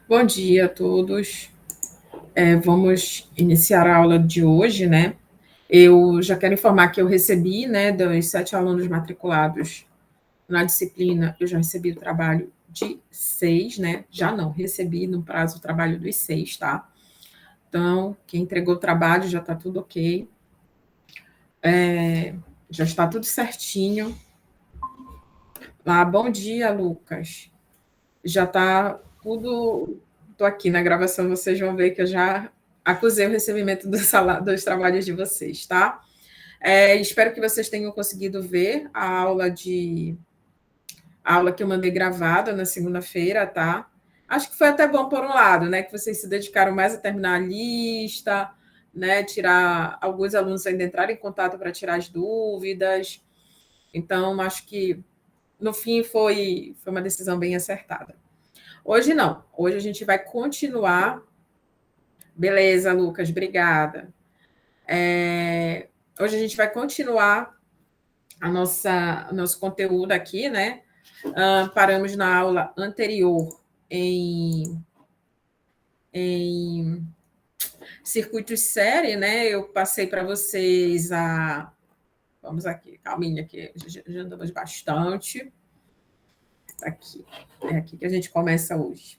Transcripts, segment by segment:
Bom dia a todos. Vamos iniciar a aula de hoje, né? Eu já quero informar que eu recebi, né, dos 7 alunos matriculados na disciplina, eu já recebi o trabalho de 6, né? Já não, recebi no prazo o trabalho dos 6, tá? Então, quem entregou o trabalho já está tudo ok. Já está tudo certinho. Bom dia, Lucas. Já está tudo. Estou aqui na gravação, vocês vão ver que eu já acusei o recebimento dos trabalhos de vocês, tá? Espero que vocês tenham conseguido ver a aula que eu mandei gravada na segunda-feira, tá? Acho que foi até bom por um lado, né? Que vocês se dedicaram mais a terminar a lista, né? Tirar alguns alunos ainda entraram em contato para tirar as dúvidas. Então, acho que no fim foi uma decisão bem acertada. Hoje não. Hoje a gente vai continuar. Beleza, Lucas, obrigada. Hoje a gente vai continuar o nosso conteúdo aqui, né? Paramos na aula anterior em circuitos série, né? Eu passei para vocês a. Vamos aqui, calminha, aqui, já andamos bastante. Aqui, é aqui que a gente começa hoje.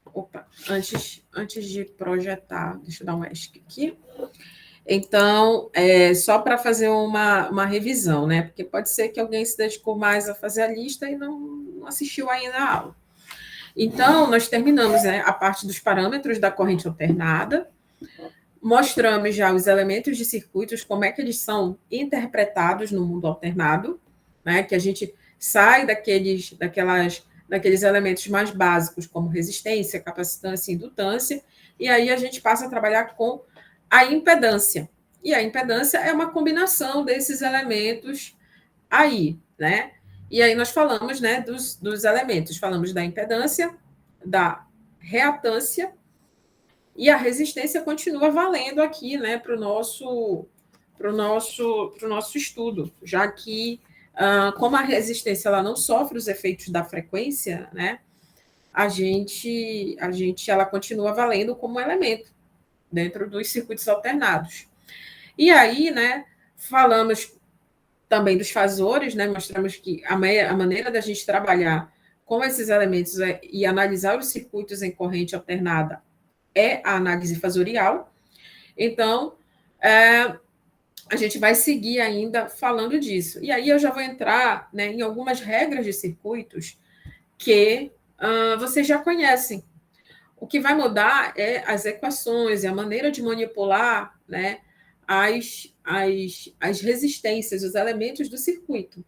Opa, antes de projetar, deixa eu dar um ESC aqui. Então, só para fazer uma revisão, né? Porque pode ser que alguém se dedicou mais a fazer a lista e não assistiu ainda a aula. Então, nós terminamos, né, a parte dos parâmetros da corrente alternada, mostramos já os elementos de circuitos, como é que eles são interpretados no mundo alternado, né? Que a gente sai daqueles elementos mais básicos, como resistência, capacitância e indutância, e aí a gente passa a trabalhar com a impedância. E a impedância é uma combinação desses elementos aí, né? E aí nós falamos, né, dos elementos, falamos da impedância, da reatância, e a resistência continua valendo aqui, né, para o nosso estudo, já que, como a resistência ela não sofre os efeitos da frequência, né, ela continua valendo como elemento dentro dos circuitos alternados. E aí, né, falamos também dos fasores, né, mostramos que a maneira da gente trabalhar com esses elementos e analisar os circuitos em corrente alternada é a análise fasorial. Então, a gente vai seguir ainda falando disso. E aí eu já vou entrar, né, em algumas regras de circuitos que vocês já conhecem. O que vai mudar é as equações e a maneira de manipular, né, as resistências, os elementos do circuito.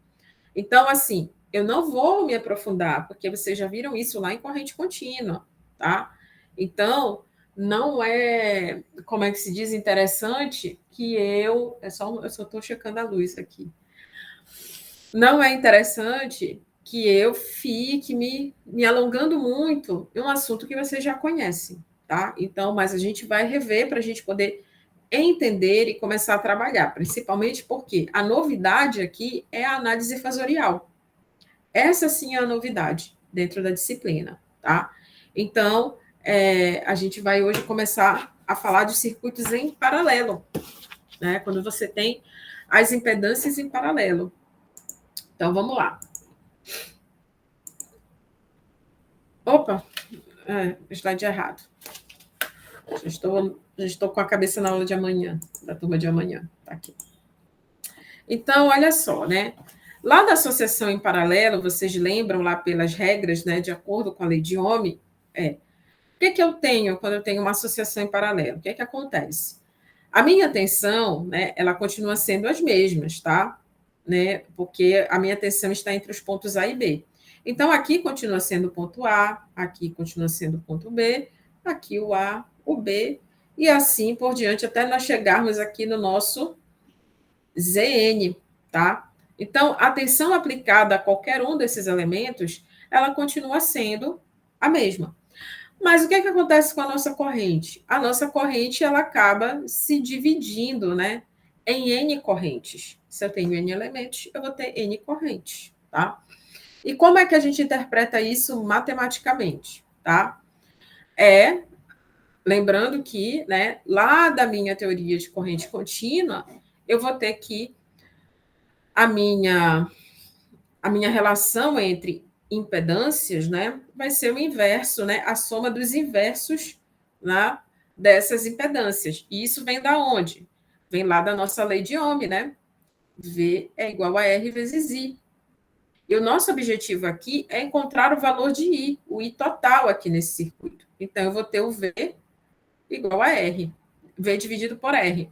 Então, assim, eu não vou me aprofundar, porque vocês já viram isso lá em corrente contínua, tá? Então, não é, como é que se diz, interessante que eu só estou checando a luz aqui. Não é interessante que eu fique me alongando muito em um assunto que vocês já conhecem, tá? Então, mas a gente vai rever para a gente poder entender e começar a trabalhar, principalmente porque a novidade aqui é a análise fasorial. Essa sim é a novidade dentro da disciplina, tá? Então, a gente vai hoje começar a falar de circuitos em paralelo, né? Quando você tem as impedâncias em paralelo. Então, vamos lá. Opa, slide errado. Já estou com a cabeça na aula de amanhã, da turma de amanhã. Tá aqui. Então, olha só, né? Lá da associação em paralelo, vocês lembram lá pelas regras, né, de acordo com a lei de Ohm, o que eu tenho quando eu tenho uma associação em paralelo? O que acontece? A minha tensão, né, ela continua sendo as mesmas, tá? Né? Porque a minha tensão está entre os pontos A e B. Então, aqui continua sendo o ponto A, aqui continua sendo o ponto B, aqui o A, o B, e assim por diante, até nós chegarmos aqui no nosso Zn, tá? Então, a tensão aplicada a qualquer um desses elementos, ela continua sendo a mesma. Mas o que acontece com a nossa corrente? A nossa corrente ela acaba se dividindo, né, em N correntes. Se eu tenho N elementos, eu vou ter N correntes, tá? E como é que a gente interpreta isso matematicamente, tá? é, lembrando que, né, lá da minha teoria de corrente contínua, eu vou ter que a minha relação entre impedâncias, né, vai ser o inverso, né, a soma dos inversos, né, dessas impedâncias. E isso vem da onde? Vem lá da nossa lei de Ohm, né? V é igual a R vezes I. E o nosso objetivo aqui é encontrar o valor de I, o I total aqui nesse circuito. Então, eu vou ter o V igual a R, V dividido por R.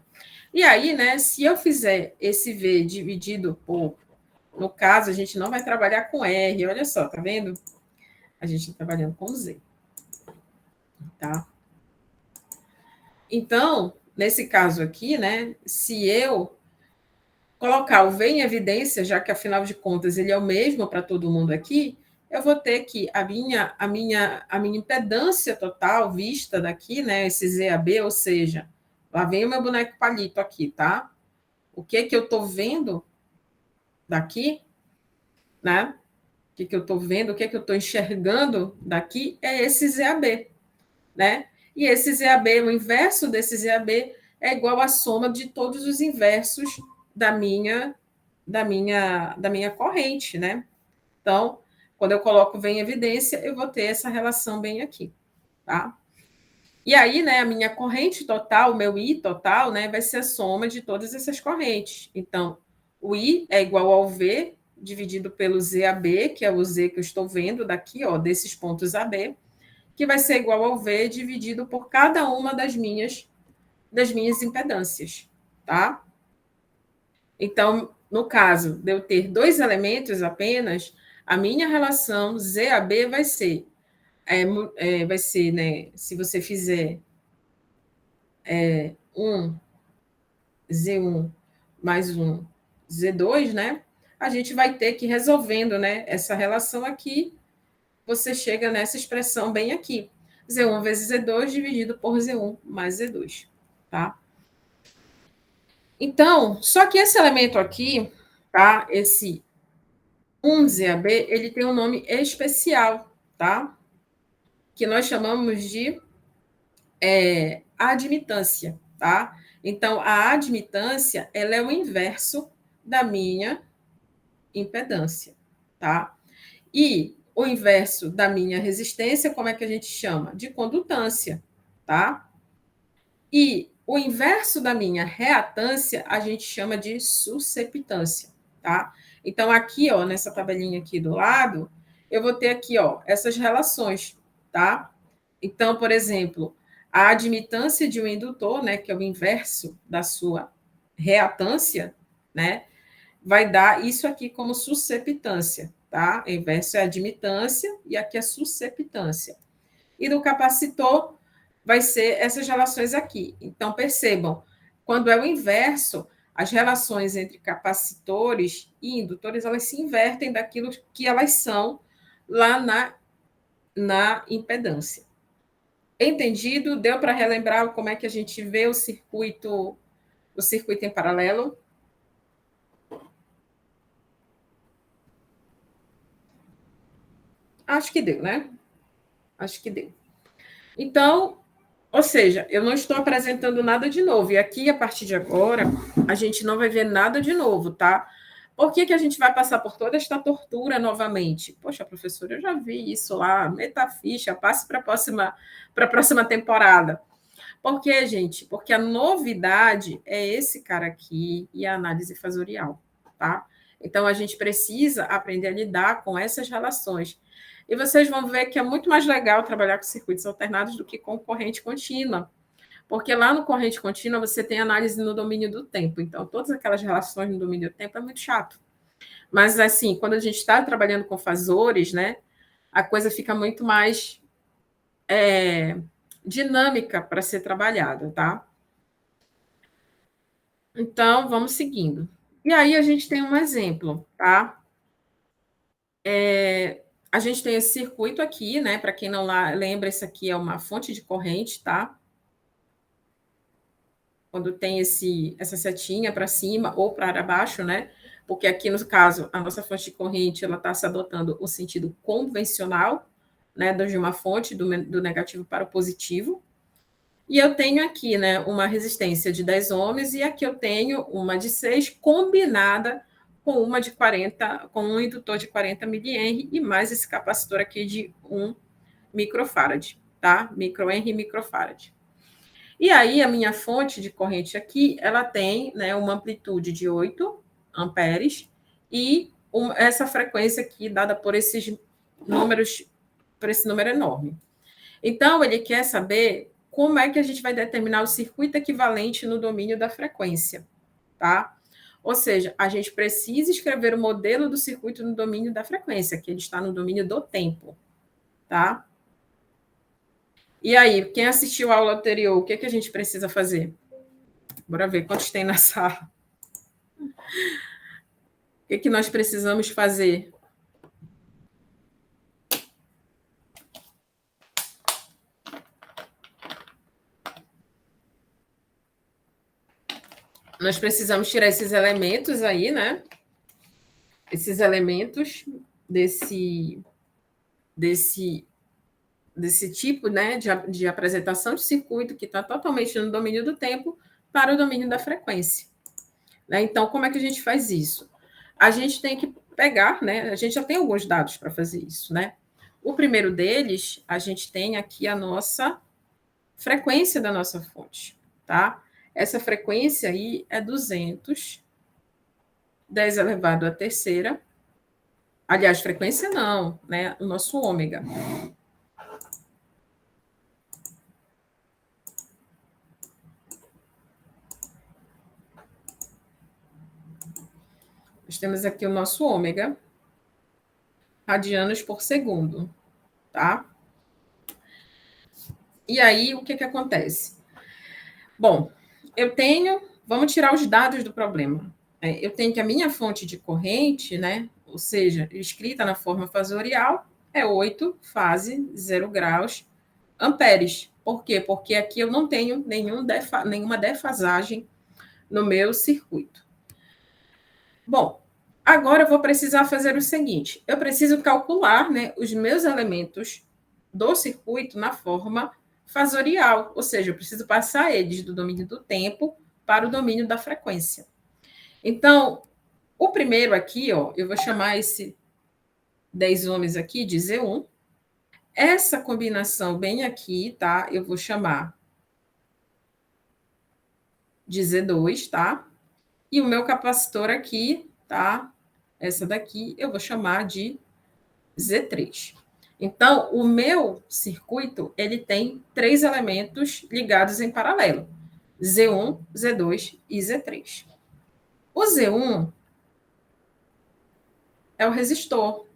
E aí, né, se eu fizer esse V dividido por, no caso, a gente não vai trabalhar com R, olha só, tá vendo? A gente está trabalhando com Z, tá? Então, nesse caso aqui, né, se eu colocar o V em evidência, já que afinal de contas ele é o mesmo para todo mundo aqui, eu vou ter que a minha impedância total vista daqui, né, esse ZAB, ou seja, lá vem o meu boneco palito aqui, tá? O que eu estou vendo daqui, né? O que eu estou vendo, o que eu estou enxergando daqui é esse ZAB, né? E esse ZAB, o inverso desse ZAB é igual à soma de todos os inversos da minha corrente, né? Então, quando eu coloco bem em evidência, eu vou ter essa relação bem aqui, tá? E aí, né, a minha corrente total, o meu I total, né, vai ser a soma de todas essas correntes. Então, o I é igual ao V dividido pelo ZAB, que é o Z que eu estou vendo daqui, ó, desses pontos AB, que vai ser igual ao V dividido por cada uma das minhas impedâncias, tá? Então, no caso de eu ter dois elementos apenas, a minha relação ZAB vai ser, né, se você fizer um Z1 mais um Z2, né, a gente vai ter que ir resolvendo, né, essa relação aqui, você chega nessa expressão bem aqui, Z1 vezes Z2 dividido por Z1 mais Z2, tá? Então, só que esse elemento aqui, tá, esse 1ZAB, ele tem um nome especial, tá? Que nós chamamos de admitância, tá? Então, a admitância, ela é o inverso da minha impedância, tá? E o inverso da minha resistência, como é que a gente chama? De condutância, tá? E o inverso da minha reatância, a gente chama de susceptância, tá? Então, aqui, ó, nessa tabelinha aqui do lado, eu vou ter aqui, ó, essas relações, tá? Então, por exemplo, a admitância de um indutor, né, que é o inverso da sua reatância, né, vai dar isso aqui como susceptância, tá? O inverso é admitância e aqui é susceptância. E do capacitor vai ser essas relações aqui. Então, percebam, quando é o inverso, as relações entre capacitores e indutores, elas se invertem daquilo que elas são lá na impedância. Entendido? Deu para relembrar como é que a gente vê o circuito em paralelo? Acho que deu, né? Acho que deu. Então, ou seja, eu não estou apresentando nada de novo. E aqui, a partir de agora, a gente não vai ver nada de novo, tá? Por que a gente vai passar por toda esta tortura novamente? Poxa, professora, eu já vi isso lá, meta a ficha, passe para a próxima temporada. Por quê, gente? Porque a novidade é esse cara aqui e a análise fasorial, tá? Então, a gente precisa aprender a lidar com essas relações. E vocês vão ver que é muito mais legal trabalhar com circuitos alternados do que com corrente contínua. Porque lá no corrente contínua você tem análise no domínio do tempo. Então, todas aquelas relações no domínio do tempo é muito chato. Mas, assim, quando a gente está trabalhando com fasores, né, a coisa fica muito mais dinâmica para ser trabalhada, tá? Então, vamos seguindo. E aí a gente tem um exemplo, tá? A gente tem esse circuito aqui, né? Para quem não lembra, isso aqui é uma fonte de corrente, tá? Quando tem essa setinha para cima ou para baixo, né? Porque aqui, no caso, a nossa fonte de corrente ela está se adotando o sentido convencional, né, de uma fonte do negativo para o positivo. E eu tenho aqui, né, uma resistência de 10 ohms, e aqui eu tenho uma de 6 combinada com uma de 40, com um indutor de 40 mH e mais esse capacitor aqui de 1 microfarad, tá? Microhenry microfarad. E aí a minha fonte de corrente aqui, ela tem, né, uma amplitude de 8 amperes e essa frequência aqui dada por esses números, por esse número enorme. Então, ele quer saber como é que a gente vai determinar o circuito equivalente no domínio da frequência, tá? Ou seja, a gente precisa escrever o modelo do circuito no domínio da frequência, que ele está no domínio do tempo, tá? E aí, quem assistiu a aula anterior, o que, que a gente precisa fazer? Bora ver quantos tem na sala. O que, que nós precisamos fazer? Nós precisamos tirar esses elementos aí, né? Esses elementos desse tipo, né, de apresentação de circuito que está totalmente no domínio do tempo para o domínio da frequência. Né? Então, como é que a gente faz isso? A gente tem que pegar, né? A gente já tem alguns dados para fazer isso, né? O primeiro deles, a gente tem aqui a nossa frequência da nossa fonte, tá? Essa frequência aí é 200, 10 elevado à terceira. Aliás, frequência não, né? O nosso ômega. Nós temos aqui o nosso ômega, radianos por segundo, tá? E aí, o que que acontece? Bom, vamos tirar os dados do problema. Eu tenho que a minha fonte de corrente, né, ou seja, escrita na forma fasorial, é 8 fase 0 graus amperes. Por quê? Porque aqui eu não tenho nenhuma defasagem no meu circuito. Bom, agora eu vou precisar fazer o seguinte: eu preciso calcular, né, os meus elementos do circuito na forma fasorial, ou seja, eu preciso passar eles do domínio do tempo para o domínio da frequência. Então, o primeiro aqui, ó, eu vou chamar esse 10 ohms aqui de Z1. Essa combinação bem aqui, tá? Eu vou chamar de Z2, tá? E o meu capacitor aqui, tá? Essa daqui eu vou chamar de Z3. Então, o meu circuito, ele tem 3 elementos ligados em paralelo: Z1, Z2 e Z3. O Z1 é o resistor,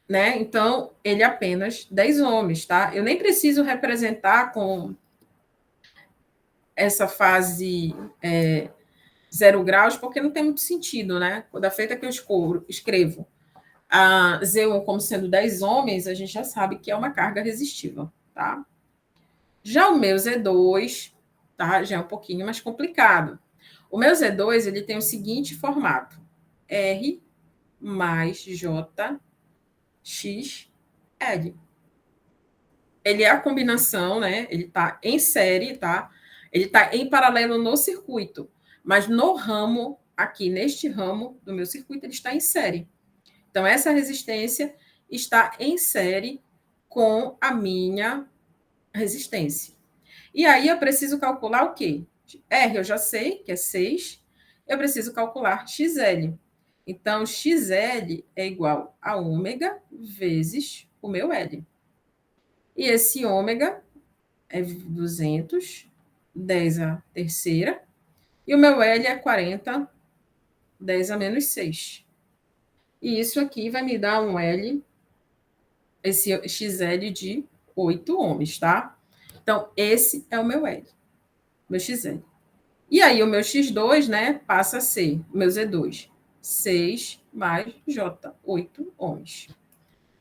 né? Então, ele é apenas 10 ohms, tá? Eu nem preciso representar com essa fase 0 graus, porque não tem muito sentido, né? Da feita que eu escrevo a Z1 como sendo 10 ohms, a gente já sabe que é uma carga resistiva, tá? Já o meu Z2, tá? Já é um pouquinho mais complicado. O meu Z2, ele tem o seguinte formato: R mais J X L. Ele é a combinação, né? Ele está em série, tá? Ele está em paralelo no circuito, mas no ramo, aqui neste ramo do meu circuito, ele está em série. Então, essa resistência está em série com a minha resistência. E aí eu preciso calcular o quê? R eu já sei, que é 6. Eu preciso calcular XL. Então, XL é igual a ômega vezes o meu L. E esse ômega é 200, 10 a terceira. E o meu L é 40, 10 a menos 6. E isso aqui vai me dar um L, esse XL de 8 ohms, tá? Então, esse é o meu L, meu XL. E aí, o meu X2, né, passa a ser, o meu Z2, 6 mais J, 8 ohms.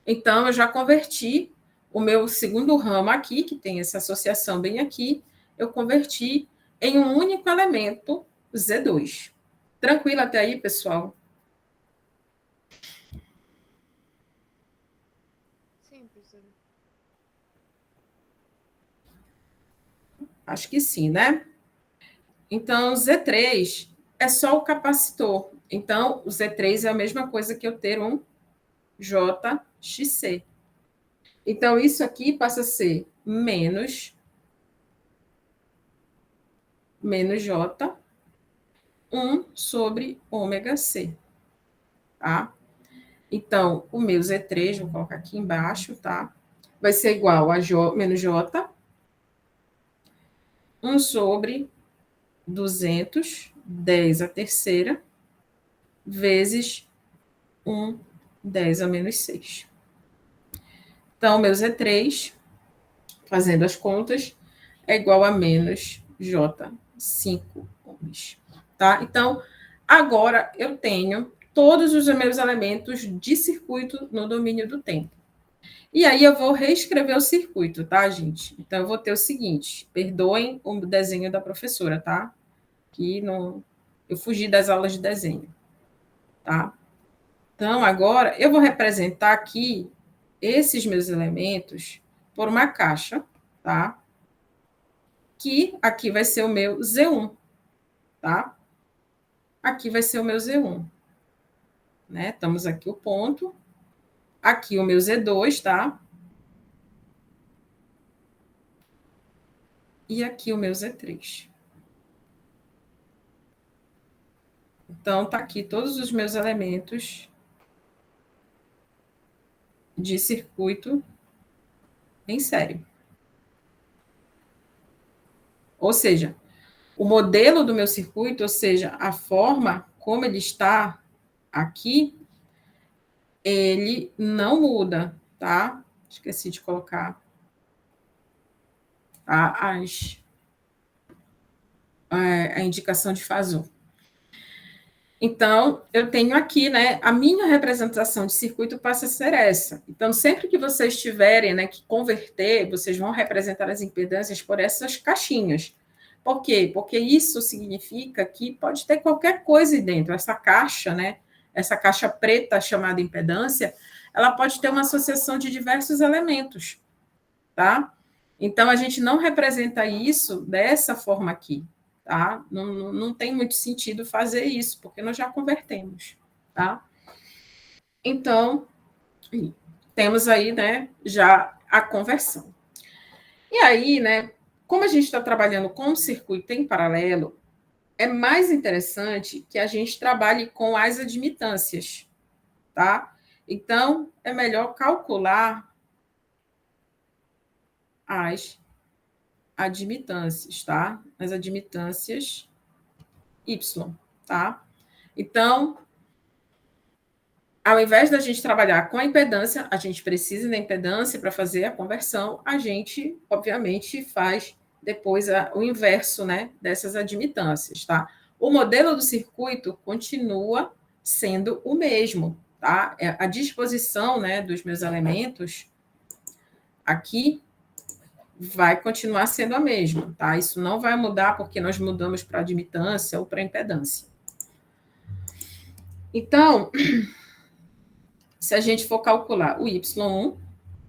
Então, eu já converti o meu segundo ramo aqui, que tem essa associação bem aqui, eu converti em um único elemento, Z2. Tranquilo até aí, pessoal? Sim, professora. Acho que sim, né? Então, Z3 é só o capacitor. Então, o Z3 é a mesma coisa que eu ter um JXC. Então, isso aqui passa a ser menos J, 1 sobre ômega C, tá? Então, o meu Z3, vou colocar aqui embaixo, tá? Vai ser igual a menos J, 1 sobre 200, 10 a terceira, vezes 1, 10 a menos 6. Então, meu Z3, fazendo as contas, é igual a menos J, 5 ohms. Tá? Então, agora eu tenho todos os meus elementos de circuito no domínio do tempo. E aí eu vou reescrever o circuito, tá, gente? Então, eu vou ter o seguinte, perdoem o desenho da professora, tá? Que não, eu fugi das aulas de desenho, tá? Então, agora eu vou representar aqui esses meus elementos por uma caixa, tá? Que aqui vai ser o meu Z1, tá? Aqui vai ser o meu Z1, né? Estamos aqui o ponto. Aqui o meu Z2, tá? E aqui o meu Z3. Então, tá aqui todos os meus elementos de circuito em série. Ou seja, o modelo do meu circuito, ou seja, a forma como ele está aqui, ele não muda, tá? Esqueci de colocar a indicação de Fazor. Então, eu tenho aqui, né, a minha representação de circuito passa a ser essa. Então, sempre que vocês tiverem, né, que converter, vocês vão representar as impedâncias por essas caixinhas. Por quê? Porque isso significa que pode ter qualquer coisa dentro. Essa caixa, né, essa caixa preta chamada impedância, ela pode ter uma associação de diversos elementos, tá? Então, a gente não representa isso dessa forma aqui, tá? Não tem muito sentido fazer isso, porque nós já convertemos, tá? Então, temos aí, né, já a conversão. E aí, né, como a gente está trabalhando com o circuito em paralelo, é mais interessante que a gente trabalhe com as admitâncias, tá? Então, é melhor calcular as admitâncias, tá? As admitâncias Y, tá? Então, ao invés da gente trabalhar com a impedância, a gente precisa da impedância para fazer a conversão, a gente, obviamente, faz depois o inverso, né, dessas admitâncias, tá? O modelo do circuito continua sendo o mesmo, tá? A disposição, né, dos meus elementos aqui vai continuar sendo a mesma, tá? Isso não vai mudar porque nós mudamos para admitância ou para impedância. Então, se a gente for calcular o Y1,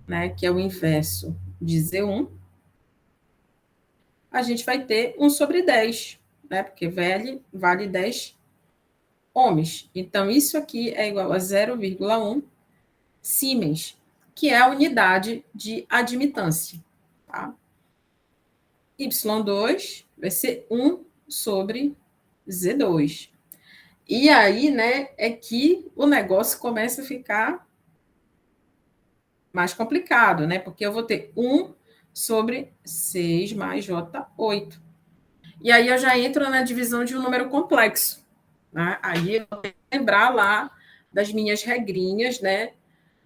né, que é o inverso de Z1, a gente vai ter 1 sobre 10, né, porque vale 10 ohms. Então, isso aqui é igual a 0,1 Siemens, que é a unidade de admitância. Tá? Y2 vai ser 1 sobre Z2. E aí, né, é que o negócio começa a ficar mais complicado, né? Porque eu vou ter 1 sobre 6 mais J8. E aí eu já entro na divisão de um número complexo. Né? Aí eu vou lembrar lá das minhas regrinhas, né,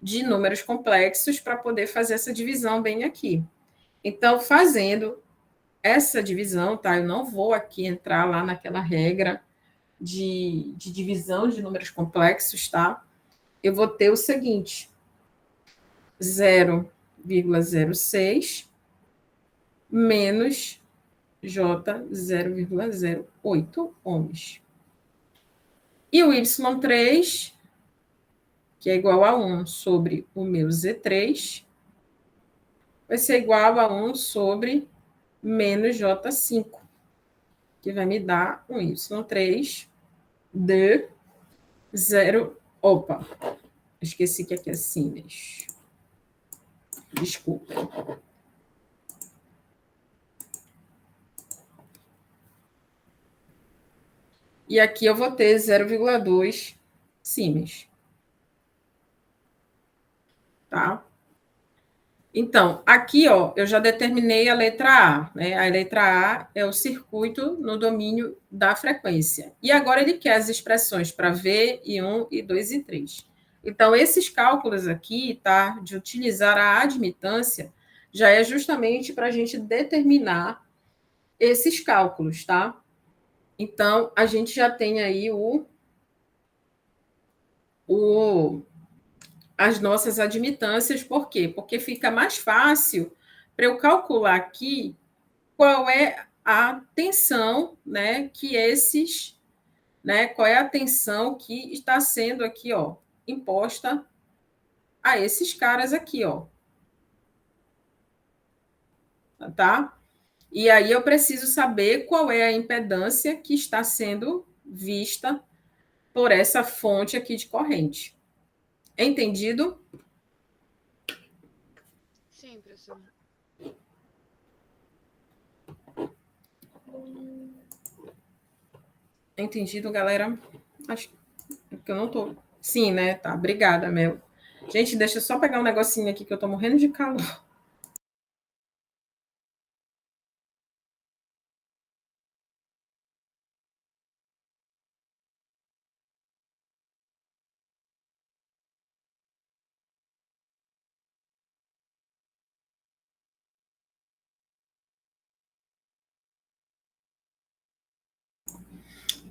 de números complexos para poder fazer essa divisão bem aqui. Então, fazendo essa divisão, tá? Eu não vou aqui entrar lá naquela regra de divisão de números complexos, tá? Eu vou ter o seguinte: 0,06 menos J 0,08 ohms. E o Y3 que é igual a 1 sobre o meu Z3, vai ser igual a 1 sobre menos J5, que vai me dar um Y3 de 0. Opa, esqueci que aqui é sinus. Desculpa. E aqui eu vou ter 0,2 sinus. Tá? Então, aqui, ó, eu já determinei a letra A, né? A letra A é o circuito no domínio da frequência. E agora ele quer as expressões para V, I1, I2 e 3. Então, esses cálculos aqui, tá? De utilizar a admitância, já é justamente para a gente determinar esses cálculos, tá? Então, a gente já tem aí as nossas admitâncias, por quê? Porque fica mais fácil para eu calcular aqui qual é a tensão, né, que esses, né, qual é a tensão que está sendo aqui, ó, imposta a esses caras aqui, ó. Tá? E aí eu preciso saber qual é a impedância que está sendo vista por essa fonte aqui de corrente. Entendido? Sim, professor. Entendido, galera? Acho que eu não tô. Sim, né? Tá. Obrigada, Mel. Gente, deixa eu só pegar um negocinho aqui que eu tô morrendo de calor.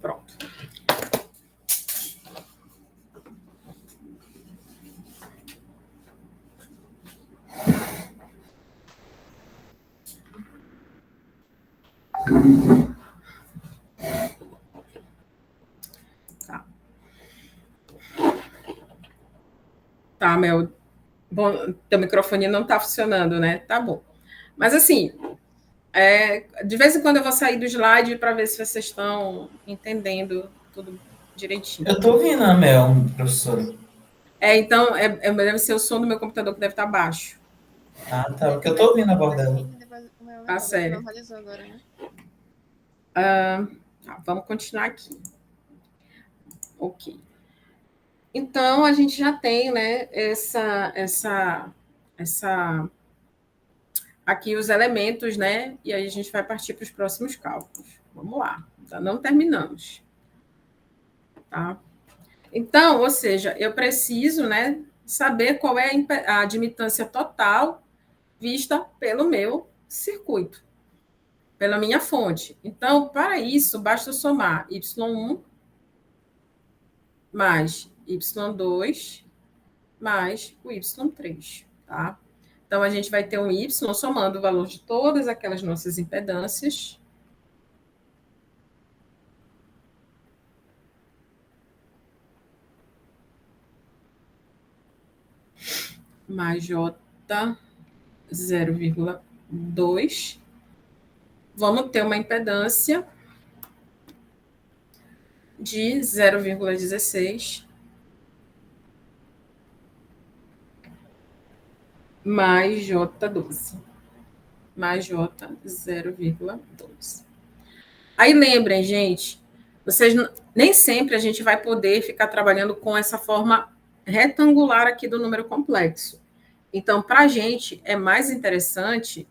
Pronto. Tá. Tá, Mel. Bom, teu microfone não tá funcionando, né? Tá bom. Mas assim, de vez em quando eu vou sair do slide para ver se vocês estão entendendo tudo direitinho. Eu tô ouvindo a Mel, professora. Então, deve ser o som do meu computador que deve estar baixo. Ah, tá. Porque eu tô ouvindo a voz dela. Ah, sério. Normalizou agora, né? Tá, vamos continuar aqui. Ok. Então, a gente já tem, né, aqui os elementos, né, e aí a gente vai partir para os próximos cálculos. Vamos lá, ainda não terminamos. Tá? Então, ou seja, eu preciso, né, saber qual é a admitância total vista pelo meu circuito, pela minha fonte. Então, para isso, basta somar Y1 mais Y2 mais o Y3, tá? Então, a gente vai ter um Y somando o valor de todas aquelas nossas impedâncias. Mais J 0,2. Vamos ter uma impedância de 0,16 mais J12. Mais J 0,12. Aí lembrem, gente, vocês nem sempre a gente vai poder ficar trabalhando com essa forma retangular aqui do número complexo. Então, para a gente, é mais interessante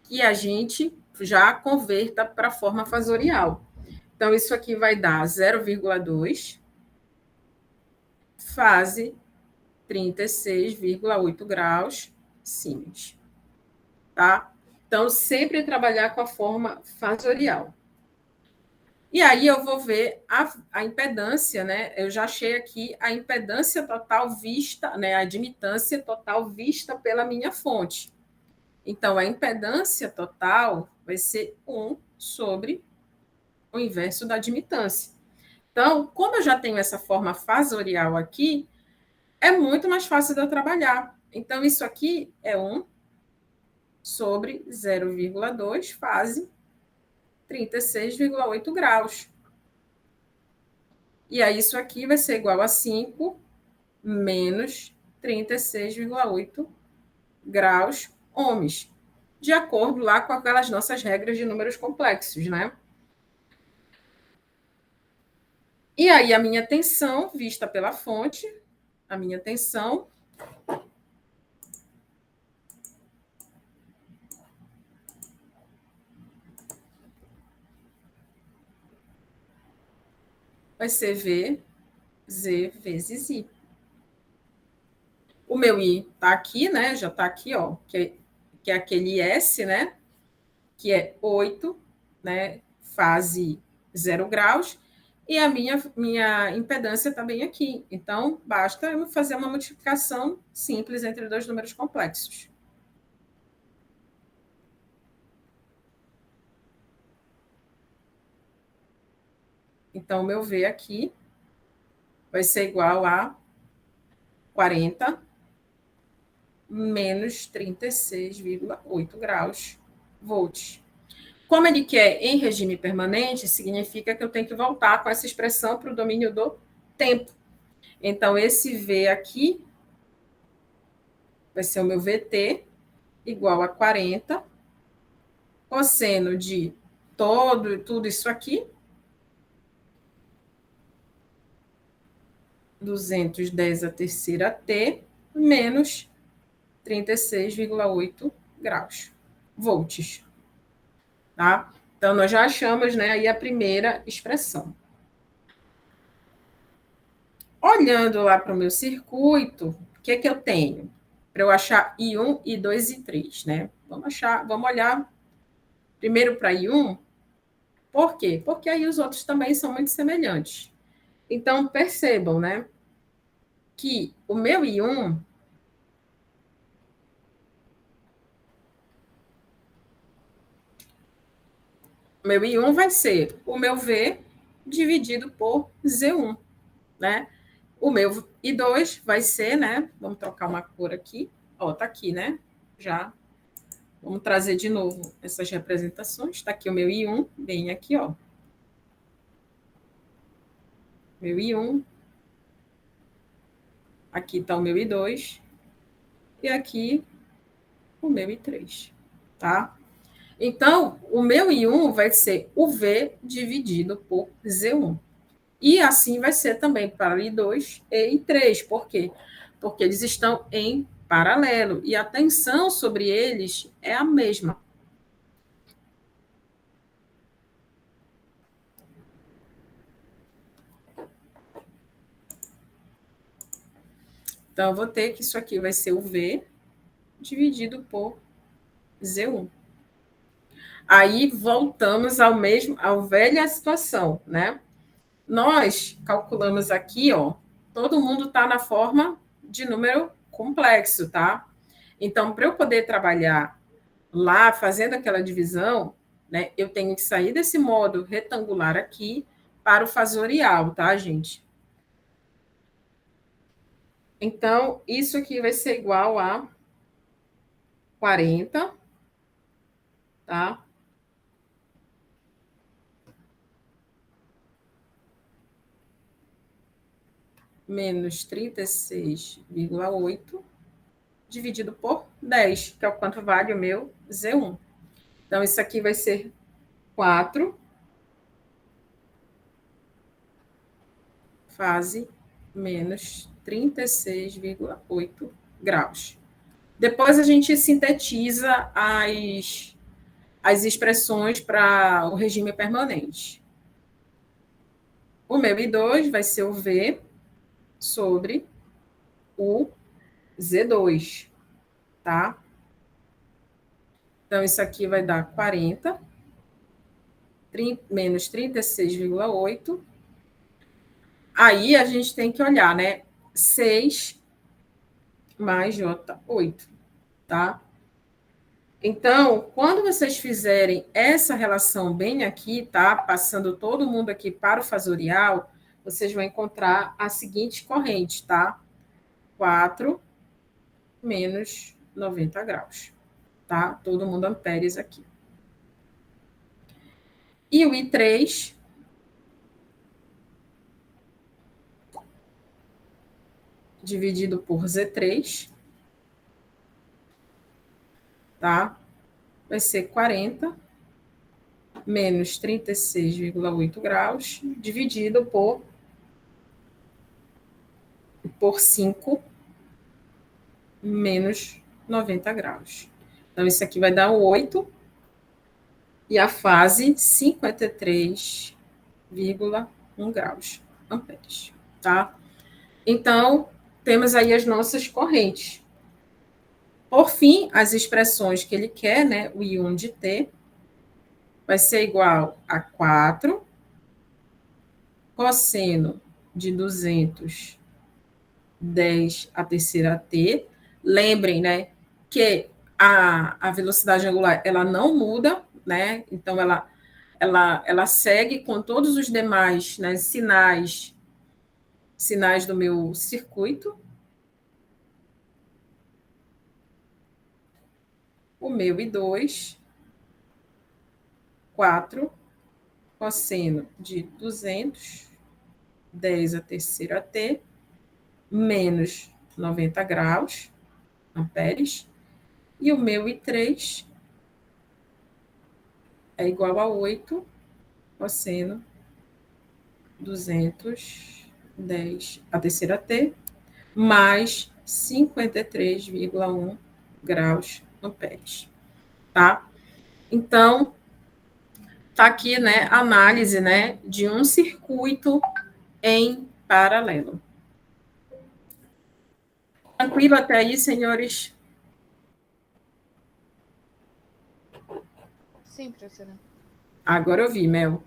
que a gente já converta para a forma fasorial. Então, isso aqui vai dar 0,2 fase 36,8 graus sinus. Tá? Então, sempre trabalhar com a forma fasorial. E aí eu vou ver a impedância, né? Eu já achei aqui a impedância total vista, né? A admitância total vista pela minha fonte. Então, a impedância total vai ser 1 sobre o inverso da admitância. Então, como eu já tenho essa forma fasorial aqui, é muito mais fácil de eu trabalhar. Então, isso aqui é 1 sobre 0,2 fase 36,8 graus. E aí, isso aqui vai ser igual a 5 menos 36,8 graus ohms, de acordo lá com aquelas nossas regras de números complexos, né? E aí, a minha tensão, vista pela fonte, a minha tensão vai ser V, Z vezes I. O meu I está aqui, né? Já está aqui, ó, que é aquele S, né? Que é 8, né? Fase 0 graus. E a minha impedância está bem aqui. Então, basta eu fazer uma multiplicação simples entre dois números complexos. Então, o meu V aqui vai ser igual a 40 menos 36,8 graus volts. Como ele quer em regime permanente, significa que eu tenho que voltar com essa expressão para o domínio do tempo. Então, esse V aqui vai ser o meu VT igual a 40 cosseno de tudo isso aqui, 210 a terceira T, menos 36,8 graus, volts. Tá? Então, nós já achamos, né, aí a primeira expressão. Olhando lá para o meu circuito, o que é que eu tenho? Para eu achar I1, I2 e I3, né? Vamos olhar primeiro para I1. Por quê? Porque aí os outros também são muito semelhantes. Então, percebam, né, que o meu I1 vai ser o meu V dividido por Z1, né? O meu I2 vai ser, né? Vamos trocar uma cor aqui. Ó, tá aqui, né? Já. Vamos trazer de novo essas representações. Está aqui o meu I1, bem aqui, ó. Meu I1. Aqui está o meu I2. E aqui o meu I3, tá? Então, o meu I1 vai ser o V dividido por Z1. E assim vai ser também para I2 e I3. Por quê? Porque eles estão em paralelo e a tensão sobre eles é a mesma. Então, eu vou ter que isso aqui vai ser o V dividido por Z1. Aí voltamos à velha situação, né? Nós calculamos aqui, ó, todo mundo está na forma de número complexo, tá? Então, para eu poder trabalhar lá, fazendo aquela divisão, né, eu tenho que sair desse modo retangular aqui para o fasorial, tá, gente? Então, isso aqui vai ser igual a 40, tá? Menos 36,8 dividido por 10, que é o quanto vale o meu Z1. Então, isso aqui vai ser 4 fase menos 36,8 graus. Depois a gente sintetiza as expressões para o regime permanente. O meu I2 vai ser o V sobre o Z2, tá? Então, isso aqui vai dar 40 menos 36,8. Aí a gente tem que olhar, né? 6 mais J8, tá? Então, quando vocês fizerem essa relação bem aqui, tá? Passando todo mundo aqui para o fasorial, vocês vão encontrar a seguinte corrente, tá? 4 menos 90 graus, tá? Todo mundo amperes aqui. E o I3 dividido por Z3, tá? Vai ser 40 menos 36,8 graus, dividido por 5 menos 90 graus. Então, isso aqui vai dar 8, e a fase 53,1 graus, amperes, tá? Então, temos aí as nossas correntes. Por fim, as expressões que ele quer, né, o I1 de T, vai ser igual a 4 cosseno de 210 a terceira T. Lembrem, né, que a velocidade angular, ela não muda, né, então ela segue com todos os demais, né, sinais do meu circuito. O meu I2, 4 cosseno de 210 a terceira T, menos 90 graus, amperes, e o meu I3 é igual a 8 cosseno 210 a terceira T, mais 53,1 graus amperes, tá? Então, tá aqui, né, a análise, né, de um circuito em paralelo. Tranquilo até aí, senhores? Sim, professora. Agora eu vi, Mel.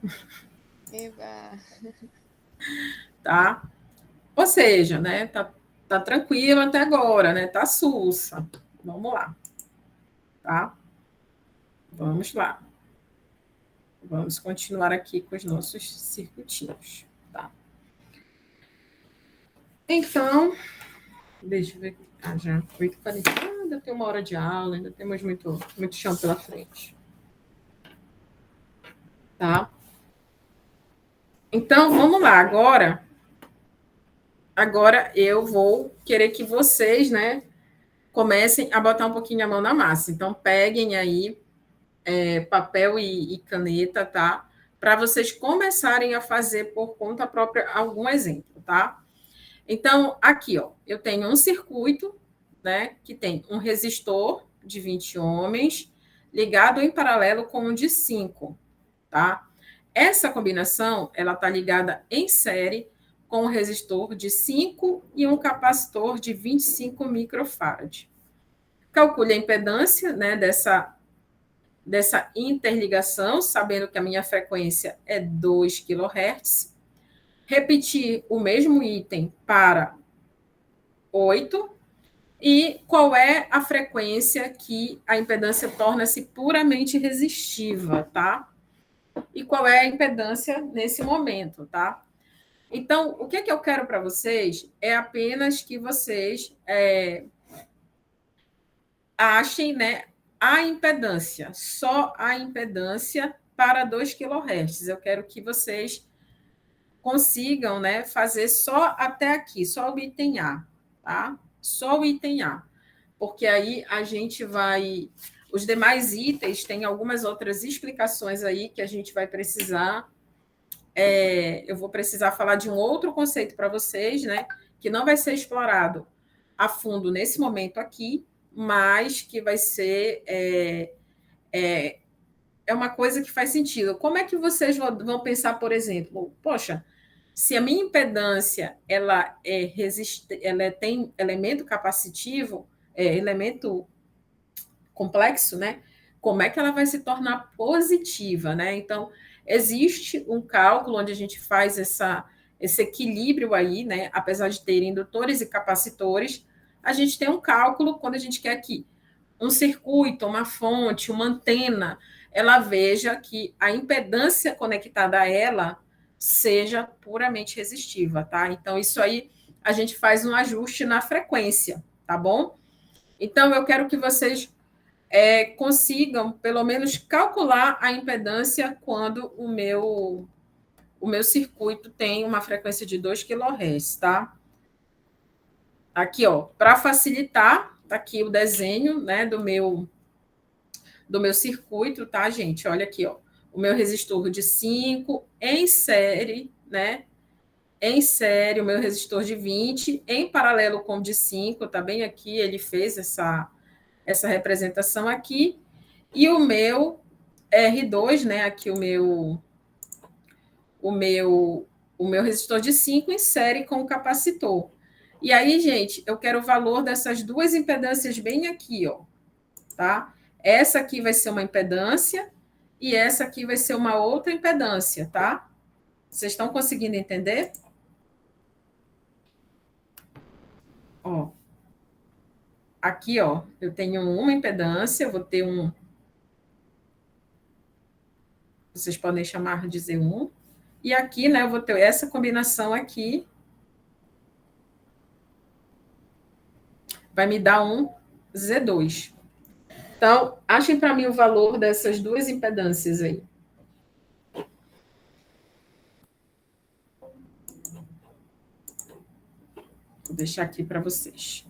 Eba. Tá? Ou seja, né, tá tranquilo até agora, né? Tá sussa. Vamos lá. Tá? Vamos lá. Vamos continuar aqui com os nossos circuitinhos, tá? Então, deixa eu ver. Já 8h40. Ainda tem uma hora de aula, ainda temos muito chão pela frente. Tá? Então, vamos lá. Agora eu vou querer que vocês, né, comecem a botar um pouquinho a mão na massa. Então, peguem aí papel e caneta, tá? Para vocês começarem a fazer por conta própria algum exemplo, tá? Então, aqui, ó, eu tenho um circuito, né, que tem um resistor de 20 ohms ligado em paralelo com um de 5, tá? Essa combinação, ela está ligada em série com um resistor de 5 e um capacitor de 25 microfarad. Calcule a impedância, né, dessa interligação, sabendo que a minha frequência é 2 kHz. Repetir o mesmo item para 8. E qual é a frequência que a impedância torna-se puramente resistiva, tá? E qual é a impedância nesse momento, tá? Então, o que eu quero para vocês é apenas que vocês achem, né, a impedância, só a impedância para 2 kHz. Eu quero que vocês consigam, né, fazer só até aqui, só o item A, tá? Só o item A. Porque aí a gente vai... Os demais itens têm algumas outras explicações aí que a gente vai precisar... eu vou precisar falar de um outro conceito para vocês, né? Que não vai ser explorado a fundo nesse momento aqui, mas que vai ser uma coisa que faz sentido. Como é que vocês vão pensar, por exemplo, poxa, se a minha impedância ela tem elemento capacitivo, elemento complexo, né? Como é que ela vai se tornar positiva, né? Então, existe um cálculo onde a gente faz esse equilíbrio aí, né? Apesar de ter indutores e capacitores, a gente tem um cálculo quando a gente quer que um circuito, uma fonte, uma antena, ela veja que a impedância conectada a ela seja puramente resistiva, tá? Então, isso aí a gente faz um ajuste na frequência, tá bom? Então, eu quero que vocês consigam, pelo menos, calcular a impedância quando o meu circuito tem uma frequência de 2 kHz, tá? Aqui, ó, para facilitar, tá aqui o desenho, né, do meu circuito, tá, gente? Olha aqui, ó, o meu resistor de 5 em série, né? Em série, o meu resistor de 20 em paralelo com o de 5, tá bem aqui, ele fez essa representação aqui, e o meu R2, né, aqui o meu, o meu resistor de 5 em série com o capacitor. E aí, gente, eu quero o valor dessas duas impedâncias bem aqui, ó, tá? Essa aqui vai ser uma impedância e essa aqui vai ser uma outra impedância, tá? Vocês estão conseguindo entender? Ó, aqui, ó, eu tenho uma impedância, eu vou ter um, vocês podem chamar de Z1, e aqui, né, eu vou ter essa combinação aqui, vai me dar um Z2. Então, achem para mim o valor dessas duas impedâncias aí. Vou deixar aqui para vocês.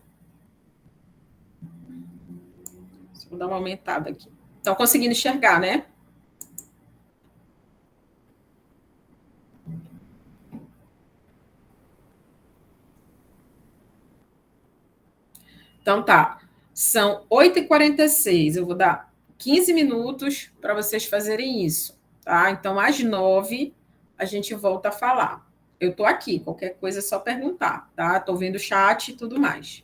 Vou dar uma aumentada aqui. Estão conseguindo enxergar, né? Então tá. São 8h46. Eu vou dar 15 minutos para vocês fazerem isso, tá? Então, às 9 a gente volta a falar. Eu estou aqui, qualquer coisa é só perguntar, tá? Estou vendo o chat e tudo mais.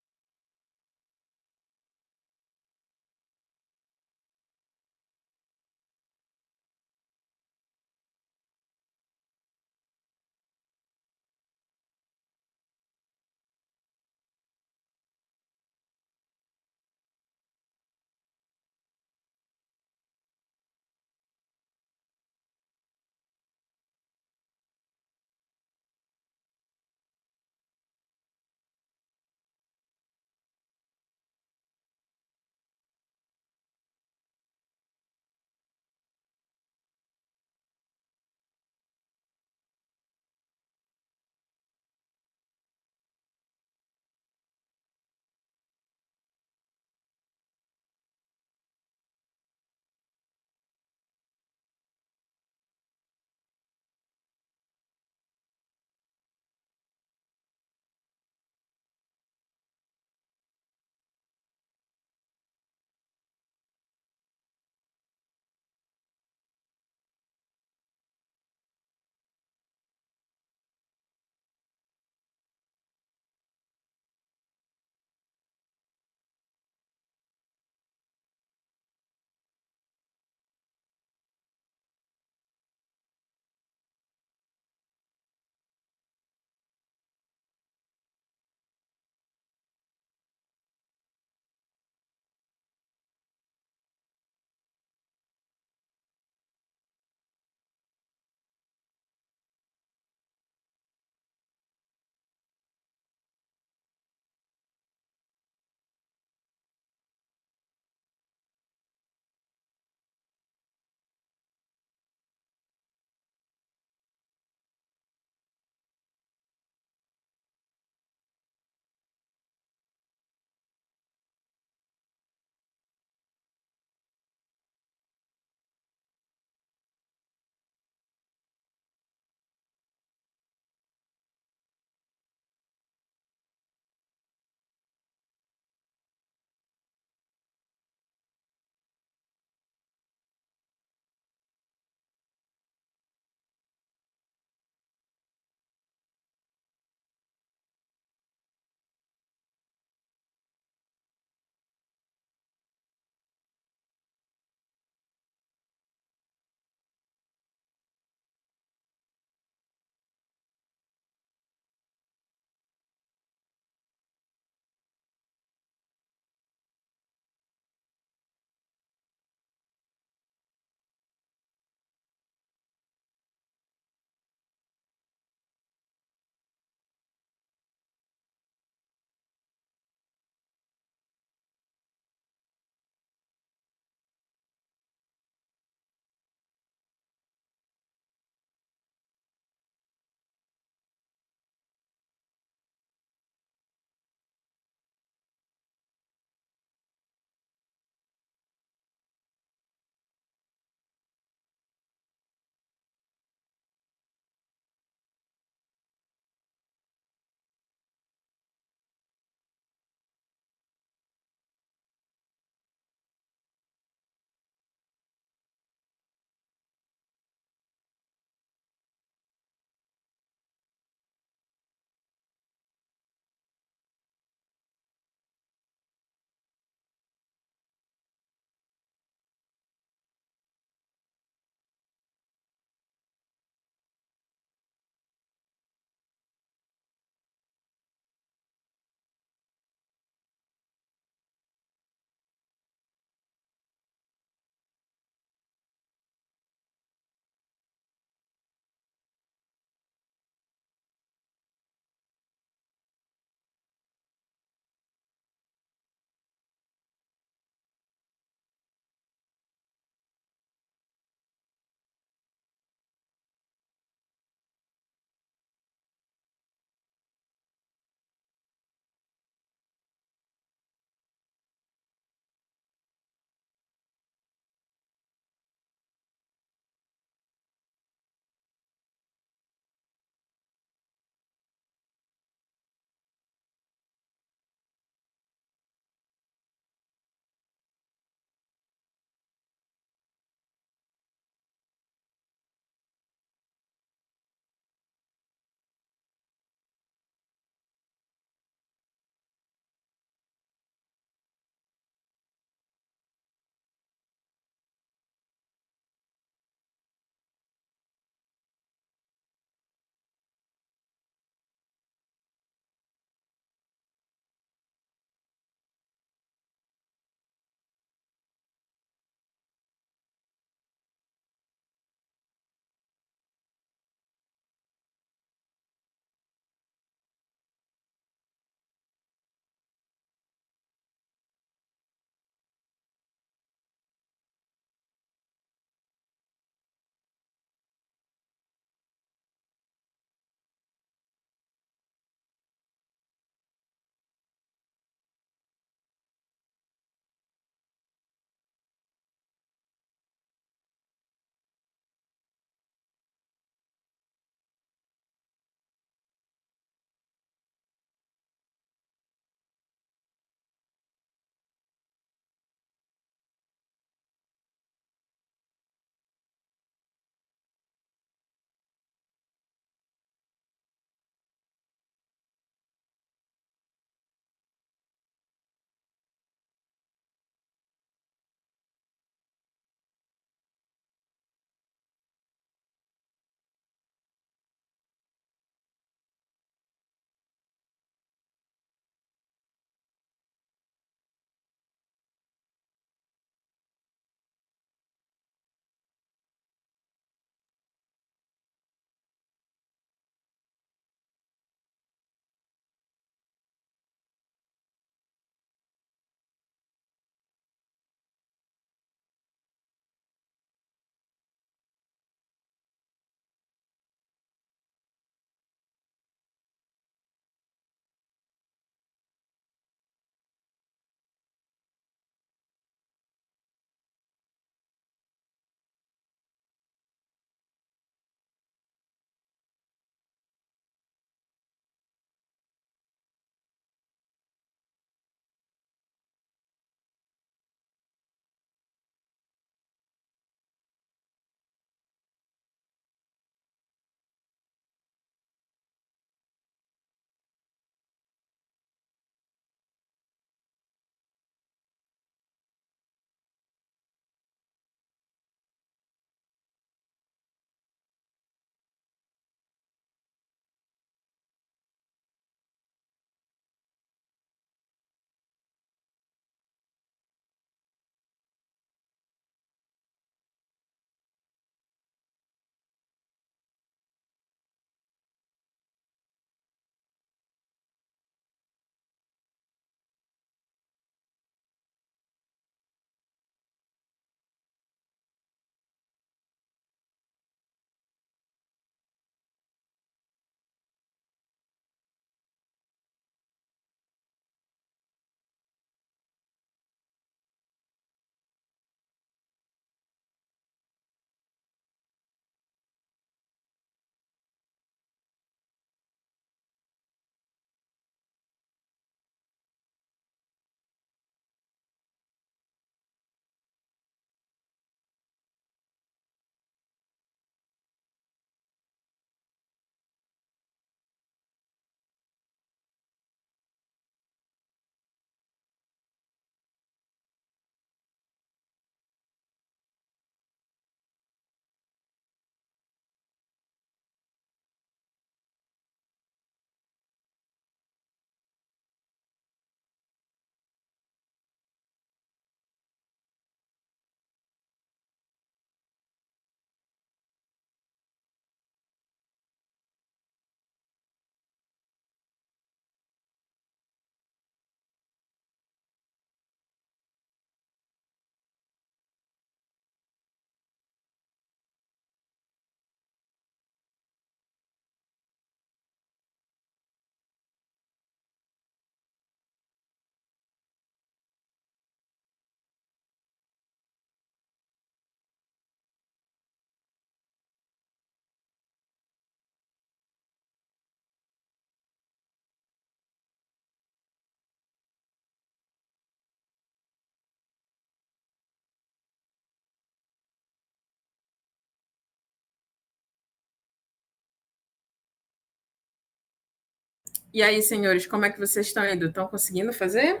E aí, senhores, como é que vocês estão indo? Estão conseguindo fazer?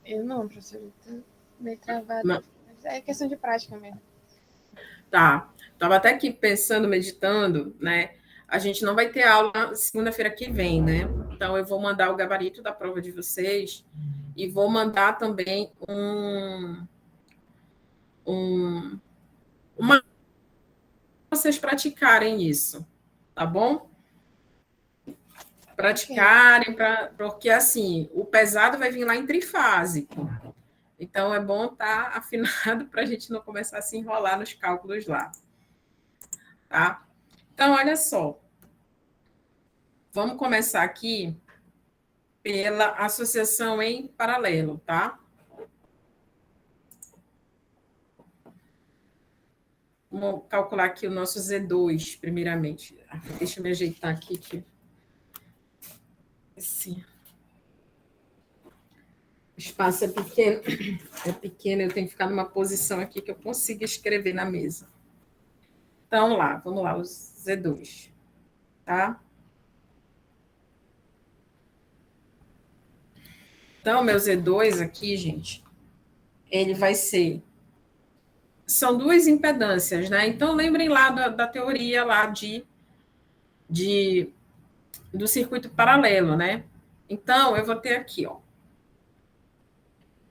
Eu não, professora. Tô meio travada. Não. Mas é questão de prática mesmo. Tá. Estava até aqui pensando, meditando, né? A gente não vai ter aula segunda-feira que vem, né? Então, eu vou mandar o gabarito da prova de vocês e vou mandar também uma vocês praticarem isso, tá bom? Praticarem, porque assim, o pesado vai vir lá em trifásico. Então, é bom estar afinado para a gente não começar a se enrolar nos cálculos lá, tá? Então, olha só. Vamos começar aqui pela associação em paralelo, tá? Vamos calcular aqui o nosso Z2, primeiramente. Deixa eu me ajeitar aqui. Assim. O espaço é pequeno, eu tenho que ficar numa posição aqui que eu consiga escrever na mesa. Então, vamos lá, os Z2, tá? Então, meu Z2 aqui, gente, ele vai ser... São duas impedâncias, né? Então, lembrem lá da teoria lá do circuito paralelo, né? Então, eu vou ter aqui, ó,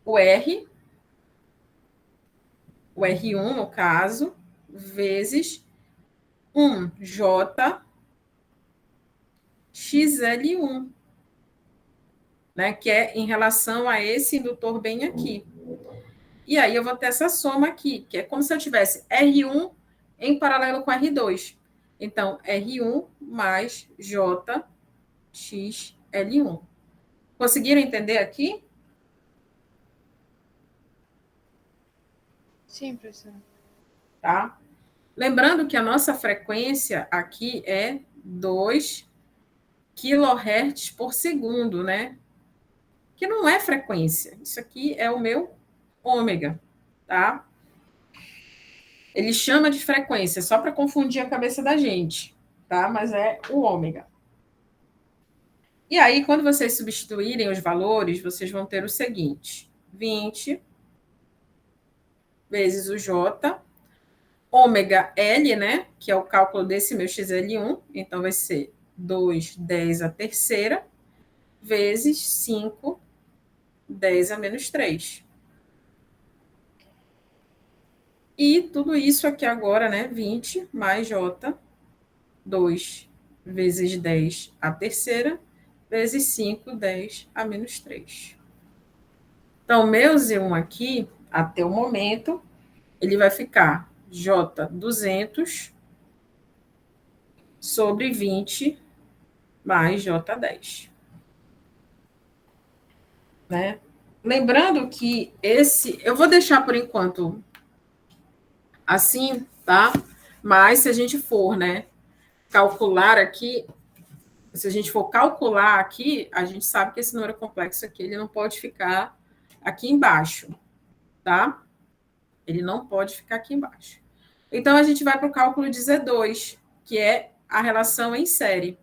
o R1, no caso, vezes 1J XL1, né? Que é em relação a esse indutor bem aqui. E aí eu vou ter essa soma aqui, que é como se eu tivesse R1 em paralelo com R2. Então, R1 mais JXL1. Conseguiram entender aqui? Sim, professora. Tá? Lembrando que a nossa frequência aqui é 2 kHz por segundo, né? Que não é frequência. Isso aqui é o meu ômega, tá? Ele chama de frequência só para confundir a cabeça da gente, tá? Mas é o ômega. E aí, quando vocês substituírem os valores, vocês vão ter o seguinte: 20 vezes o J, ômega L, né? Que é o cálculo desse meu XL1. Então, vai ser 2, 10 a terceira, vezes 5, 10 a menos 3. E tudo isso aqui agora, né? 20 mais J, 2 vezes 10 a terceira, vezes 5, 10 a menos 3. Então, meu Z1 aqui, até o momento, ele vai ficar J200 sobre 20 mais J10. Né? Lembrando que eu vou deixar por enquanto assim, tá? Mas se a gente for, né, calcular aqui, se a gente for calcular aqui, a gente sabe que esse número complexo aqui, ele não pode ficar aqui embaixo, tá? Ele não pode ficar aqui embaixo. Então, a gente vai para o cálculo de Z2, que é a relação em série.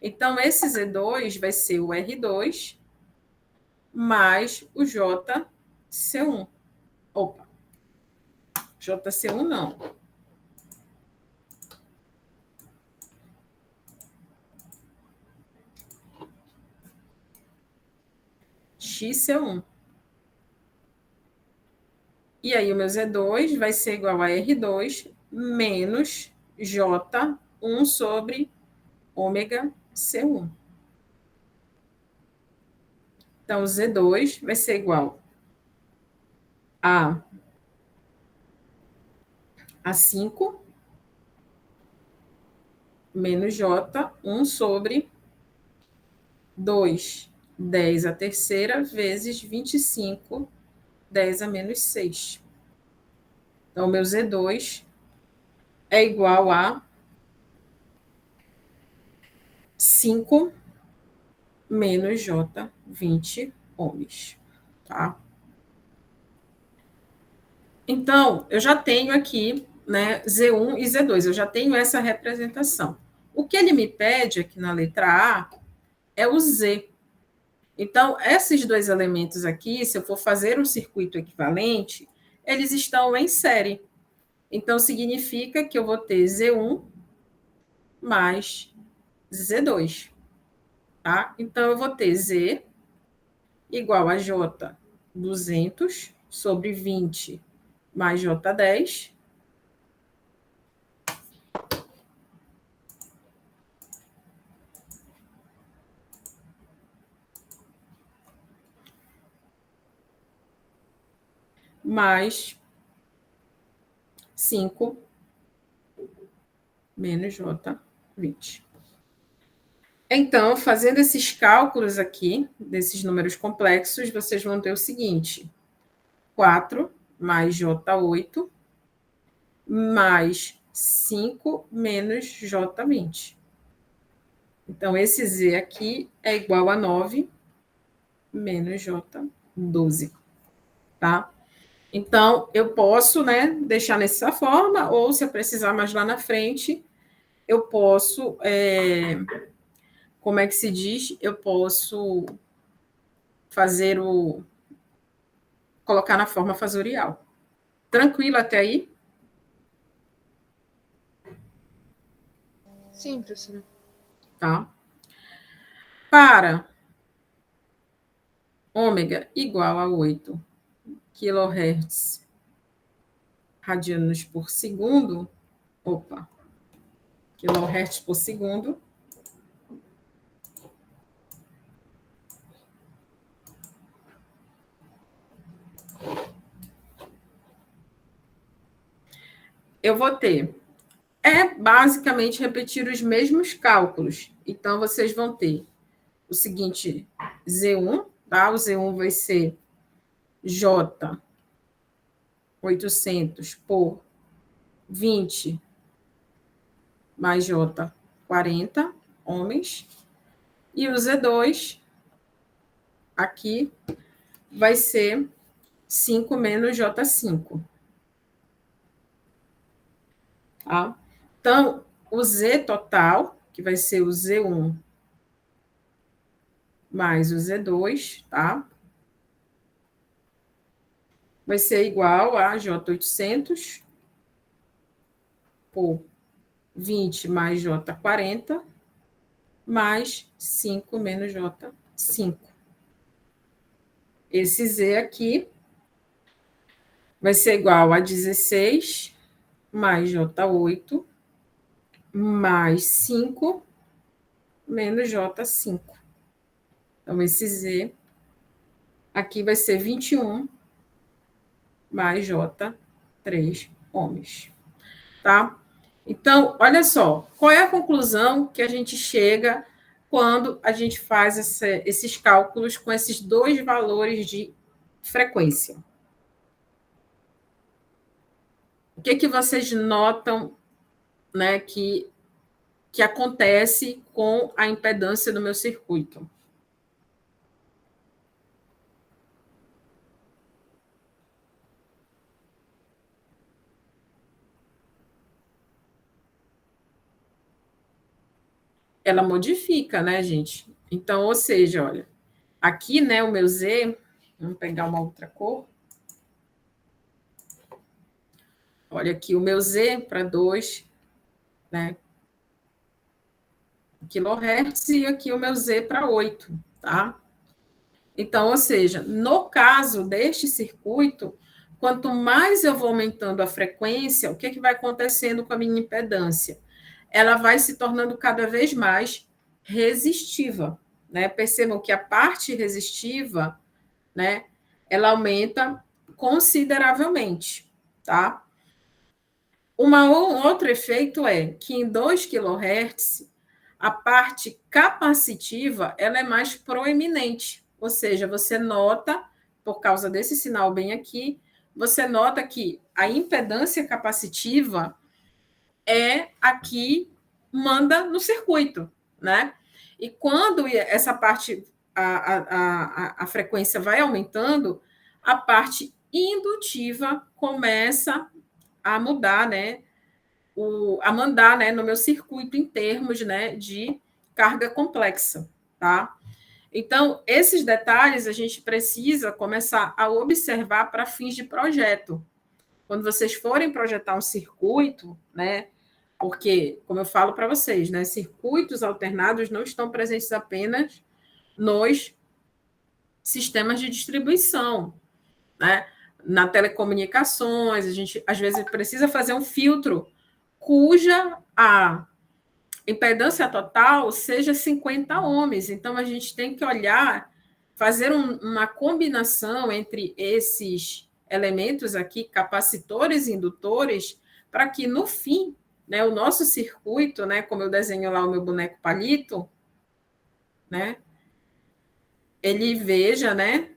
Então, esse Z2 vai ser o R2 mais o JC1. Opa, JC1 não. XC1. E aí, o meu Z2 vai ser igual a R2 menos J1 sobre ômega C1. Então, Z2 vai ser igual a 5 menos J1 sobre 2, 10 a terceira, vezes 25, 10 a menos 6. Então, o meu Z2 é igual a 5 menos J, 20 ohms, tá? Então, eu já tenho aqui, né, Z1 e Z2, eu já tenho essa representação. O que ele me pede aqui na letra A é o Z. Então, esses dois elementos aqui, se eu for fazer um circuito equivalente, eles estão em série. Então, significa que eu vou ter Z1 mais Z2. Tá? Então, eu vou ter Z igual a J 200 sobre 20 mais J10. Mais 5 menos J20. Então, fazendo esses cálculos aqui, desses números complexos, vocês vão ter o seguinte: 4 mais J8 mais 5 menos J20. Então, esse Z aqui é igual a 9 menos J12, tá? Então, eu posso, né, deixar nessa forma, ou se eu precisar mais lá na frente, eu posso, como é que se diz? Eu posso fazer colocar na forma fasorial. Tranquilo até aí? Sim, professora. Tá? Para ômega igual a 8 kHz radianos por segundo, kHz por segundo, eu vou ter, basicamente repetir os mesmos cálculos. Então, vocês vão ter o seguinte, Z1, tá? O Z1 vai ser J 800 por 20 mais J 40 ohms. E o Z2 aqui vai ser 5 menos J5. Tá? Então, o Z total, que vai ser o Z1 mais o Z2, tá? Vai ser igual a J800 por 20 mais J40 mais 5 menos J5. Esse Z aqui vai ser igual a 16 mais J8 mais 5 menos J5. Então, esse Z aqui vai ser 21 mais J3 ohms. Tá? Então, olha só, qual é a conclusão que a gente chega quando a gente faz esses cálculos com esses dois valores de frequência? O que vocês notam, né, que acontece com a impedância do meu circuito? Ela modifica, né, gente? Então, ou seja, olha, aqui, né, o meu Z, vamos pegar uma outra cor. Olha aqui, o meu Z para 2, né, kHz, e aqui o meu Z para 8, tá? Então, ou seja, no caso deste circuito, quanto mais eu vou aumentando a frequência, o que vai acontecendo com a minha impedância? Ela vai se tornando cada vez mais resistiva, né? Percebam que a parte resistiva, né, ela aumenta consideravelmente, tá? Um outro efeito é que em 2 kHz, a parte capacitiva ela é mais proeminente, ou seja, você nota, por causa desse sinal bem aqui, você nota que a impedância capacitiva é a que manda no circuito, né? E quando essa parte, a frequência vai aumentando, a parte indutiva começa a mudar, né? a mandar, né, no meu circuito em termos, né, de carga complexa, tá? Então, esses detalhes a gente precisa começar a observar para fins de projeto. Quando vocês forem projetar um circuito, né, porque, como eu falo para vocês, né, circuitos alternados não estão presentes apenas nos sistemas de distribuição, né? Na telecomunicações, a gente às vezes precisa fazer um filtro cuja a impedância total seja 50 ohms. Então, a gente tem que olhar, fazer uma combinação entre esses elementos aqui, capacitores e indutores, para que, no fim, né, o nosso circuito, né, como eu desenho lá o meu boneco palito, né, ele veja, né,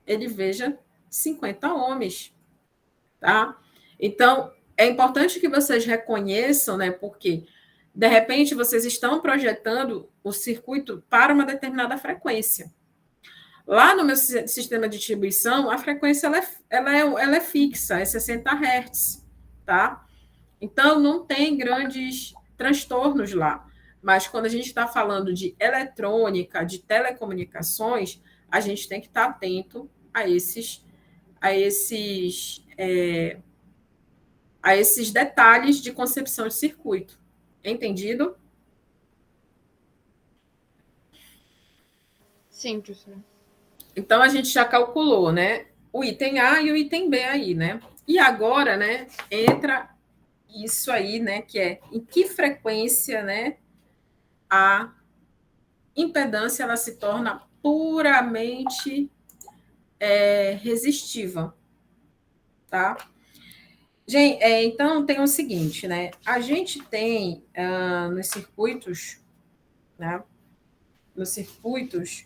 ele veja 50 ohms, tá? Então, é importante que vocês reconheçam, né, porque de repente vocês estão projetando o circuito para uma determinada frequência. Lá no meu sistema de distribuição, a frequência ela é fixa, é 60 Hz, tá? Então, não tem grandes transtornos lá. Mas quando a gente está falando de eletrônica, de telecomunicações, a gente tem que estar atento a esses detalhes de concepção de circuito. Entendido? Sim, professora. Então, a gente já calculou, né? O item A e o item B aí, né? E agora, né, entra isso aí, né, que é em que frequência, né, a impedância ela se torna puramente resistiva, tá? Gente, então tem o seguinte, né? A gente tem nos circuitos, né? Nos circuitos,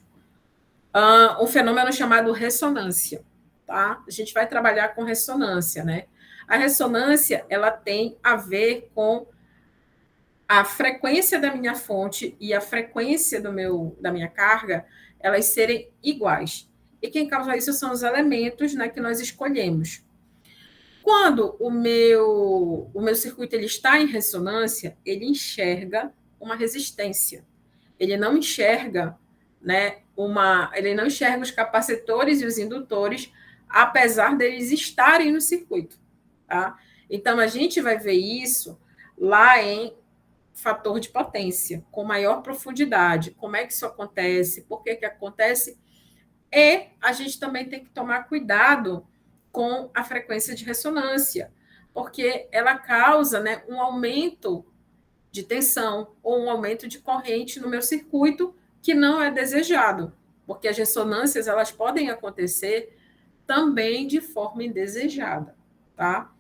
um fenômeno chamado ressonância, tá? A gente vai trabalhar com ressonância, né? A ressonância, ela tem a ver com a frequência da minha fonte e a frequência da minha carga, elas serem iguais. E quem causa isso são os elementos, né, que nós escolhemos. Quando o meu circuito ele está em ressonância, ele enxerga uma resistência. Ele não enxerga, né, ele não enxerga os capacitores e os indutores, apesar deles estarem no circuito, tá? Então a gente vai ver isso lá em fator de potência, com maior profundidade. Como é que isso acontece? Por que que acontece? E a gente também tem que tomar cuidado com a frequência de ressonância, porque ela causa, né, um aumento de tensão ou um aumento de corrente no meu circuito que não é desejado, porque as ressonâncias elas podem acontecer também de forma indesejada, tá?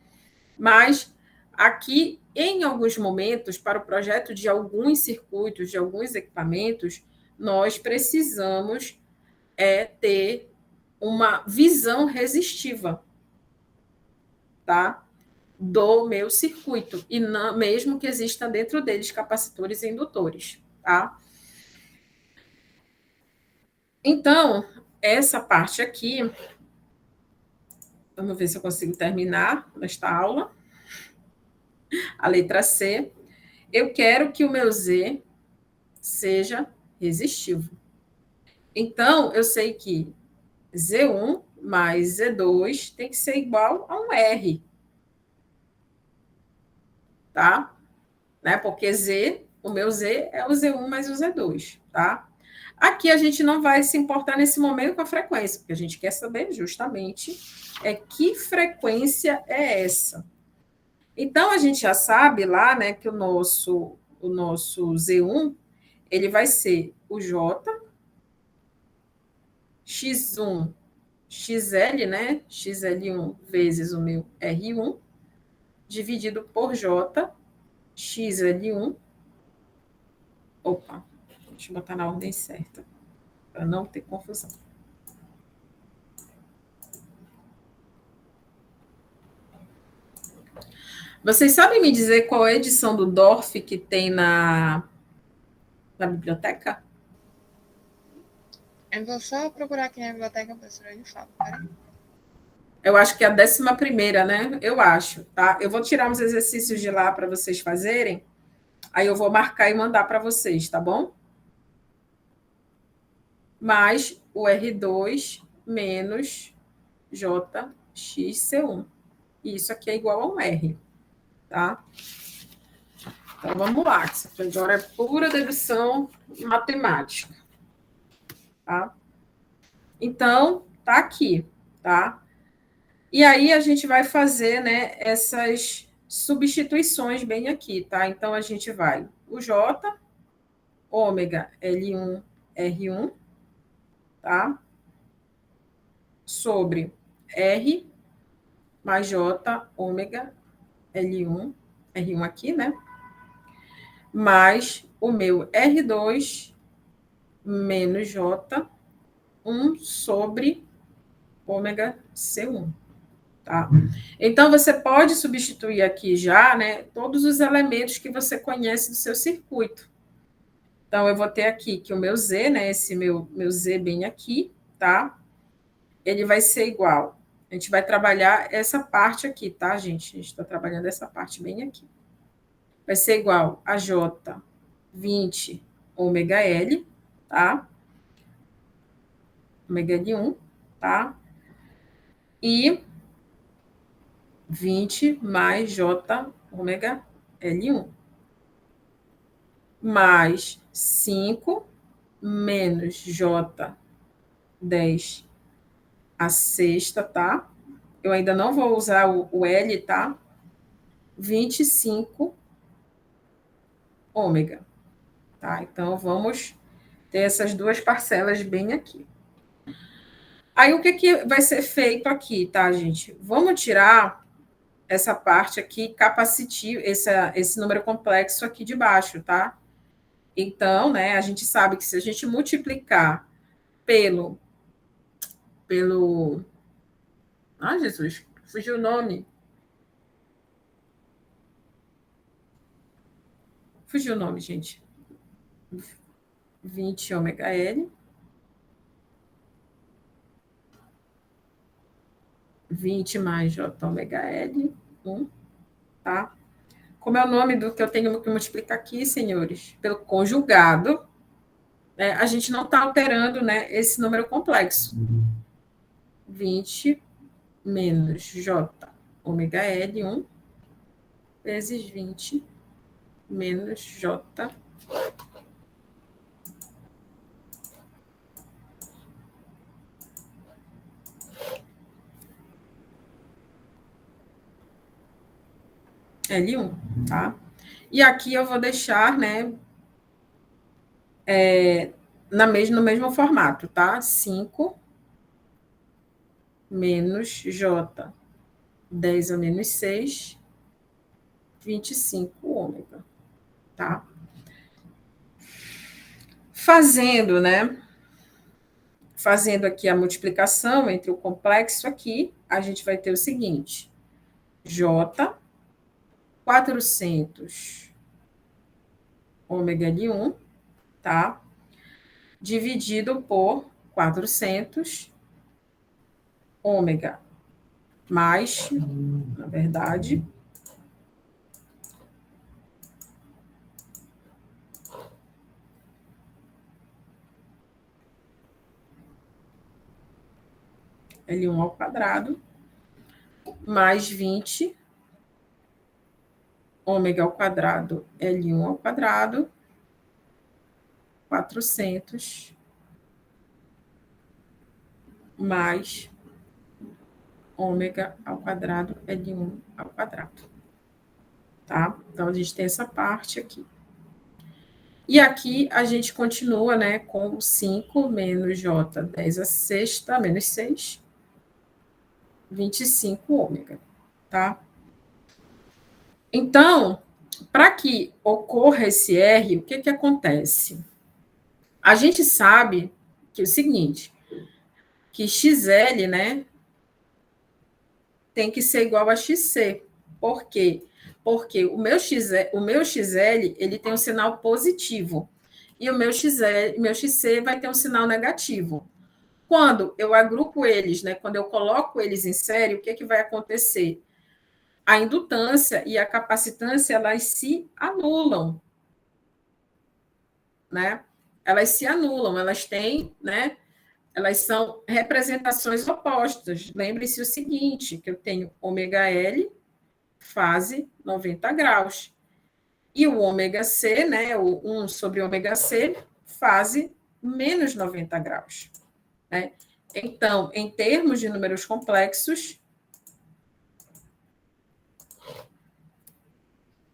Mas aqui, em alguns momentos, para o projeto de alguns circuitos, de alguns equipamentos, nós precisamos ter uma visão resistiva, tá? Do meu circuito, e não, mesmo que exista dentro deles capacitores e indutores, tá? Então, essa parte aqui, vamos ver se eu consigo terminar esta aula. A letra C, eu quero que o meu Z seja resistivo. Então, eu sei que Z1 mais Z2 tem que ser igual a um R, tá? Né? Porque Z, o meu Z é o Z1 mais o Z2, tá? Aqui a gente não vai se importar nesse momento com a frequência, porque a gente quer saber justamente que frequência é essa. Então, a gente já sabe lá, né, que o nosso Z1, ele vai ser o J, X1, XL, né, XL1 vezes o meu R1, dividido por J, XL1. Opa, deixa eu botar na ordem certa, para não ter confusão. Vocês sabem me dizer qual é a edição do Dorf que tem na biblioteca? Eu vou só procurar aqui na biblioteca, professora, e falo, peraí. Eu acho que é a 11ª, né? Eu acho, tá? Eu vou tirar uns exercícios de lá para vocês fazerem. Aí eu vou marcar e mandar para vocês, tá bom? Mais o R2 menos JXC1. Isso aqui é igual a um R, tá? Então, vamos lá. Isso aqui agora é pura dedução matemática, tá? Então, tá aqui, tá? E aí a gente vai fazer, né, essas substituições bem aqui, tá? Então, a gente vai o J, ômega L1, R1, tá? Sobre R mais J, ômega L1, R1 aqui, né? Mais o meu R2 menos J, 1 sobre ômega C1. Tá? Então, você pode substituir aqui já, né, todos os elementos que você conhece do seu circuito. Então, eu vou ter aqui que o meu Z, né, esse meu Z bem aqui, tá? Ele vai ser igual. A gente vai trabalhar essa parte aqui, tá, gente? A gente está trabalhando essa parte bem aqui. Vai ser igual a J 20 ômega L, tá? Ômega L1, tá? E 20 mais J ômega L1. Mais 5 menos J 10 a sexta, tá? Eu ainda não vou usar o L, tá? 25 ômega, tá? Então, vamos ter essas duas parcelas bem aqui. Aí, o que vai ser feito aqui, tá, gente? Vamos tirar essa parte aqui capacitiva, esse número complexo aqui de baixo, tá? Então, né, a gente sabe que se a gente multiplicar pelo... Ah, Jesus, fugiu o nome. Fugiu o nome, gente. 20 ômega L. 20 mais J ômega L. 1, tá? Como é o nome do que eu tenho que multiplicar aqui, senhores? Pelo conjugado, né, a gente não está alterando, né, esse número complexo. 20 menos J ômega L, 1, vezes 20 menos J L1, tá? E aqui eu vou deixar, né, no mesmo formato, tá? 5 menos J, 10 a menos 6, 25 ômega, tá? Fazendo, né? Fazendo aqui a multiplicação entre o complexo aqui, a gente vai ter o seguinte: J 400 ômega L1, tá? Dividido por 400 ômega mais, na verdade, L1 ao quadrado, mais 20 ômega ao quadrado, L1 ao quadrado, 400 mais ômega ao quadrado, L1 ao quadrado. Tá? Então, a gente tem essa parte aqui. E aqui a gente continua, né, com 5 menos J, 10 a sexta, menos 6, 25 ômega, tá? Então, para que ocorra esse R, o que acontece? A gente sabe que é o seguinte, que XL, né, tem que ser igual a XC. Por quê? Porque o meu XL, ele tem um sinal positivo. E o meu XC vai ter um sinal negativo. Quando eu agrupo eles, né, quando eu coloco eles em série, o que é que vai acontecer? A indutância e a capacitância, elas se anulam, né? Elas se anulam, elas têm, né? Elas são representações opostas. Lembre-se o seguinte, que eu tenho ômega L, fase 90 graus. E o ômega C, né, o 1 sobre ômega C, fase menos 90 graus. Né? Então, em termos de números complexos,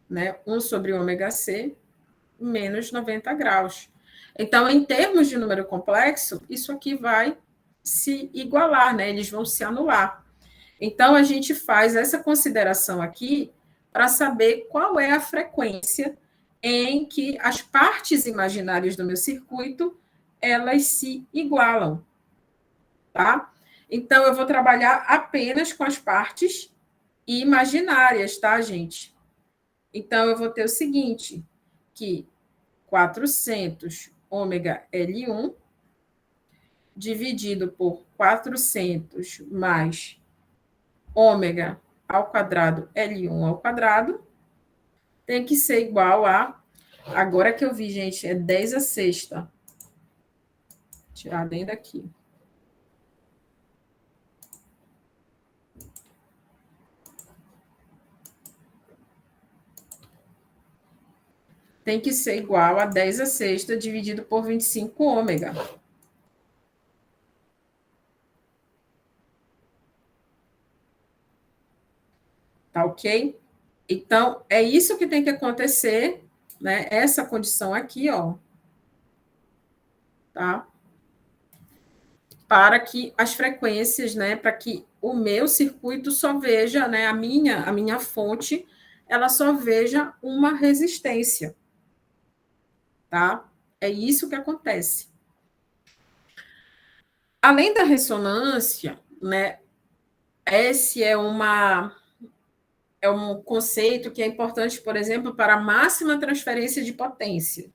né, 1 sobre ômega C, menos 90 graus. Então, em termos de número complexo, isso aqui vai se igualar, né? Eles vão se anular. Então, a gente faz essa consideração aqui para saber qual é a frequência em que as partes imaginárias do meu circuito elas se igualam, tá? Então, eu vou trabalhar apenas com as partes imaginárias, tá, gente? Então, eu vou ter o seguinte, que 400 ômega L1 dividido por 400 mais ômega ao quadrado L1 ao quadrado tem que ser igual a, agora que eu vi, gente, é 10 a sexta. Vou tirar bem daqui. Tem que ser igual a 10 a sexta dividido por 25 ômega. Tá ok? Então, é isso que tem que acontecer, né? Essa condição aqui, ó. Tá? Para que as frequências, né? Para que o meu circuito só veja, né? A minha fonte, ela só veja uma resistência. Tá? É isso que acontece. Além da ressonância, né? Esse é um conceito que é importante, por exemplo, para a máxima transferência de potência.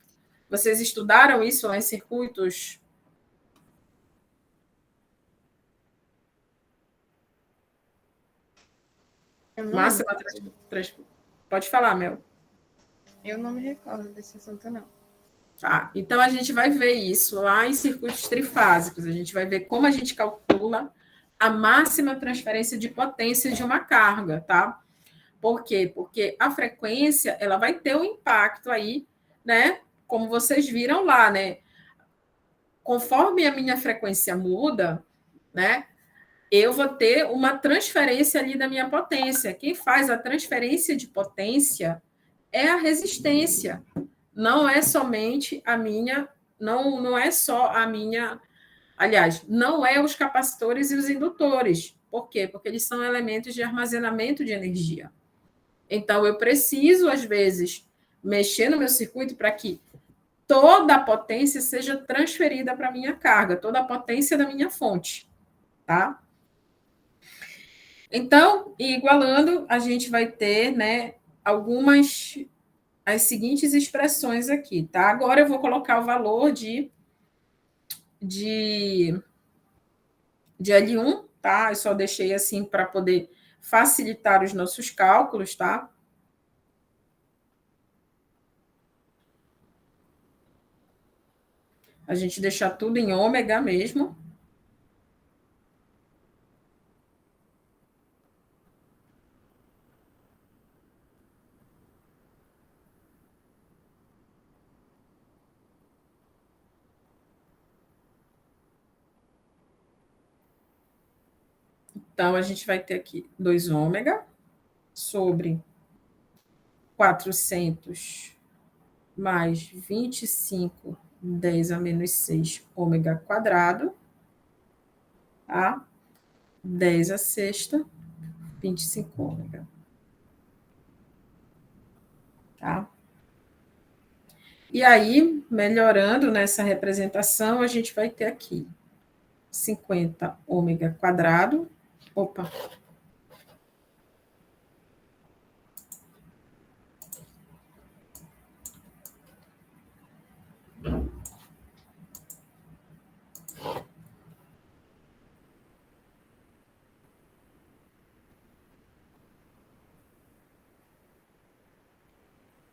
Vocês estudaram isso lá em circuitos? Eu não Máxima lembro. Pode falar, Mel. Eu não me recordo desse assunto, não. Tá. Então, a gente vai ver isso lá em circuitos trifásicos. A gente vai ver como a gente calcula a máxima transferência de potência de uma carga, tá? Por quê? Porque a frequência, ela vai ter um impacto aí, né? Como vocês viram lá, né? Conforme a minha frequência muda, né? Eu vou ter uma transferência ali da minha potência. Quem faz a transferência de potência é a resistência. Não é somente a minha, não é só a minha, aliás, não é os capacitores e os indutores. Por quê? Porque eles são elementos de armazenamento de energia. Então, eu preciso, às vezes, mexer no meu circuito para que toda a potência seja transferida para a minha carga, toda a potência da minha fonte, tá? Então, igualando, a gente vai ter, né, as seguintes expressões aqui, tá? Agora eu vou colocar o valor de, de L1, tá? Eu só deixei assim para poder facilitar os nossos cálculos, tá? A gente deixar tudo em ômega mesmo. Então, a gente vai ter aqui 2 ômega sobre 400 mais 25, 10 a menos 6 ômega quadrado, tá? 10 a sexta, 25 ômega. Tá? E aí, melhorando nessa representação, a gente vai ter aqui 50 ômega quadrado. Opa!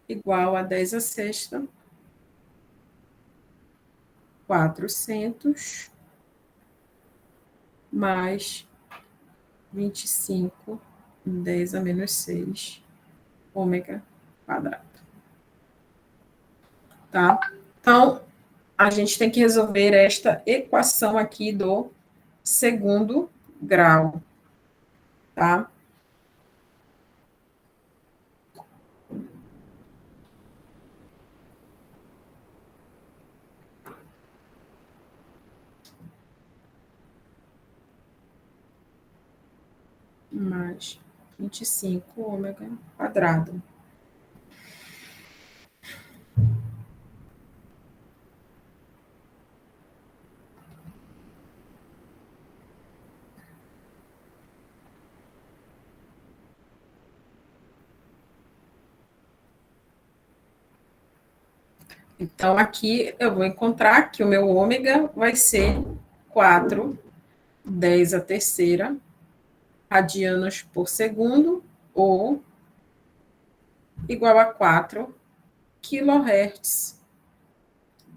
igual a 10 a sexta, 400, mais 25, 10 a menos 6, ômega quadrado. Tá? Então, a gente tem que resolver esta equação aqui do segundo grau, tá? Mais 25 ômega quadrado. Então, aqui eu vou encontrar que o meu ômega vai ser 4, 10 a terceira, radianos por segundo, ou igual a 4 kHz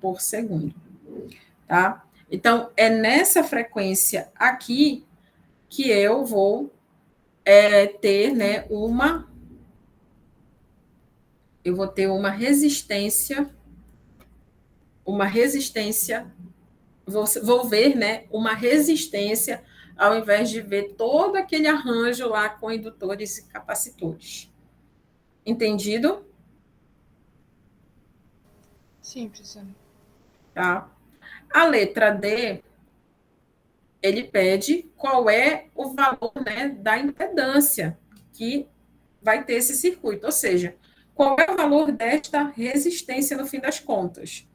por segundo, tá? Então, é nessa frequência aqui que eu vou ter, né, eu vou ter uma resistência, vou ver, né, uma resistência, ao invés de ver todo aquele arranjo lá com indutores e capacitores. Entendido? Sim, professora. Tá? A letra D, ele pede qual é o valor, né, da impedância que vai ter esse circuito, ou seja, qual é o valor desta resistência no fim das contas.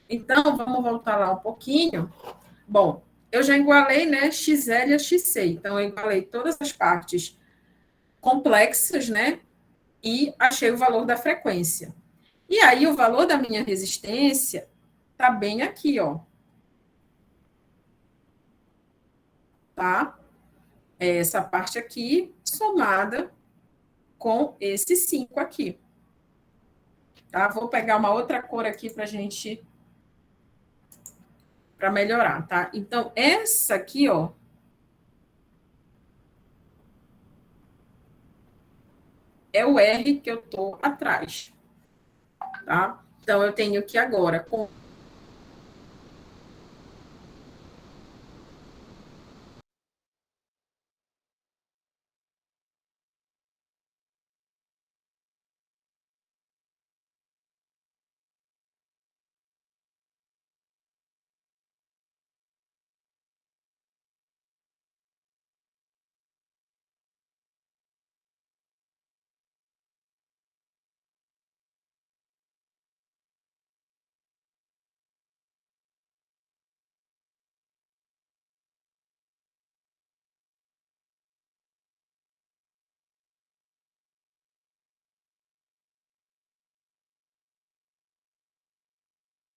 Então, vamos voltar lá um pouquinho. Bom, eu já igualei, né, XL a XC, então eu igualei todas as partes complexas, né, e achei o valor da frequência. E aí, o valor da minha resistência está bem aqui, ó. Tá? É essa parte aqui, somada com esse 5 aqui. Tá? Vou pegar uma outra cor aqui para gente, para melhorar, tá? Então, essa aqui, ó, é o R que eu tô atrás, tá? Então, eu tenho que agora, com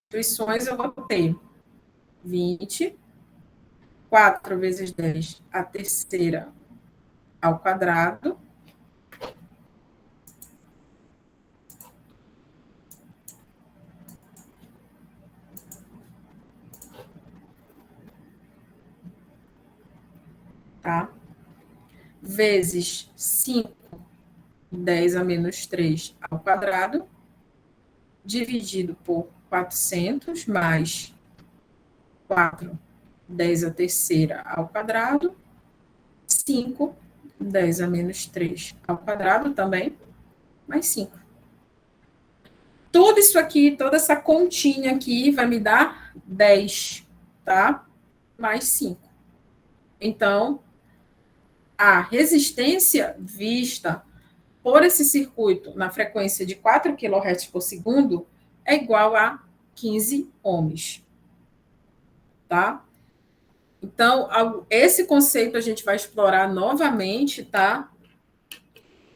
substituições, eu vou ter 20, 4 vezes 10 a terceira ao quadrado, tá? Vezes 5, 10 a menos 3 ao quadrado, dividido por 400, mais 4, 10 a terceira ao quadrado, 5, 10 a menos 3 ao quadrado também, mais 5. Tudo isso aqui, toda essa continha aqui vai me dar 10, tá? Mais 5. Então, a resistência vista por esse circuito na frequência de 4 kHz por segundo é igual a 15 ohms, tá? Então, esse conceito a gente vai explorar novamente, tá?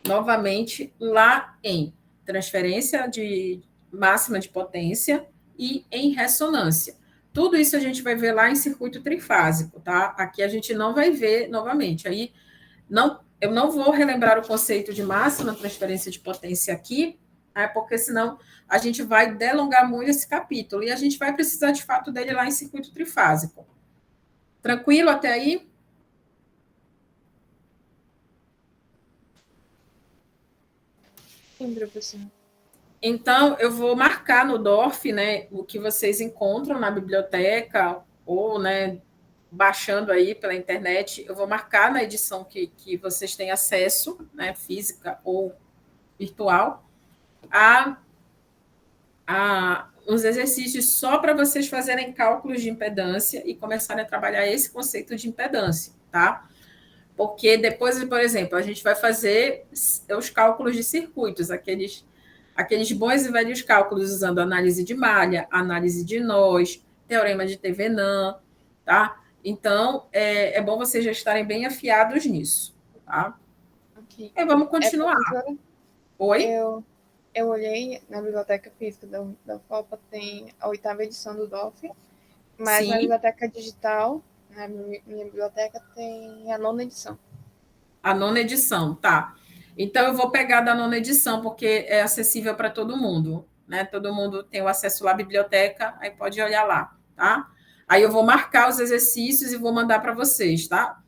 Novamente lá em transferência de máxima de potência e em ressonância. Tudo isso a gente vai ver lá em circuito trifásico, tá? Aqui a gente não vai ver novamente. Aí eu não vou relembrar o conceito de máxima transferência de potência aqui, porque senão a gente vai delongar muito esse capítulo, e a gente vai precisar, de fato, dele lá em circuito trifásico. Tranquilo até aí? Sim, professor. Então, eu vou marcar no DORF, né, o que vocês encontram na biblioteca, ou, né, baixando aí pela internet, eu vou marcar na edição que vocês têm acesso, né, física ou virtual, a uns exercícios só para vocês fazerem cálculos de impedância e começarem a trabalhar esse conceito de impedância, tá? Porque depois, por exemplo, a gente vai fazer os cálculos de circuitos, aqueles bons e velhos cálculos usando análise de malha, análise de nós, teorema de Thevenin, tá? Então, é bom vocês já estarem bem afiados nisso, tá? Ok. E vamos continuar. Professora, Oi? eu olhei na biblioteca física da FOPA, tem a 8ª edição do DOF, mas na Sim, biblioteca digital, na minha biblioteca, tem a 9ª edição. a 9ª edição, tá. Então, eu vou pegar da 9ª edição, porque é acessível para todo mundo, né? Todo mundo tem o acesso lá à biblioteca, aí pode olhar lá, tá? Aí eu vou marcar os exercícios e vou mandar para vocês, tá?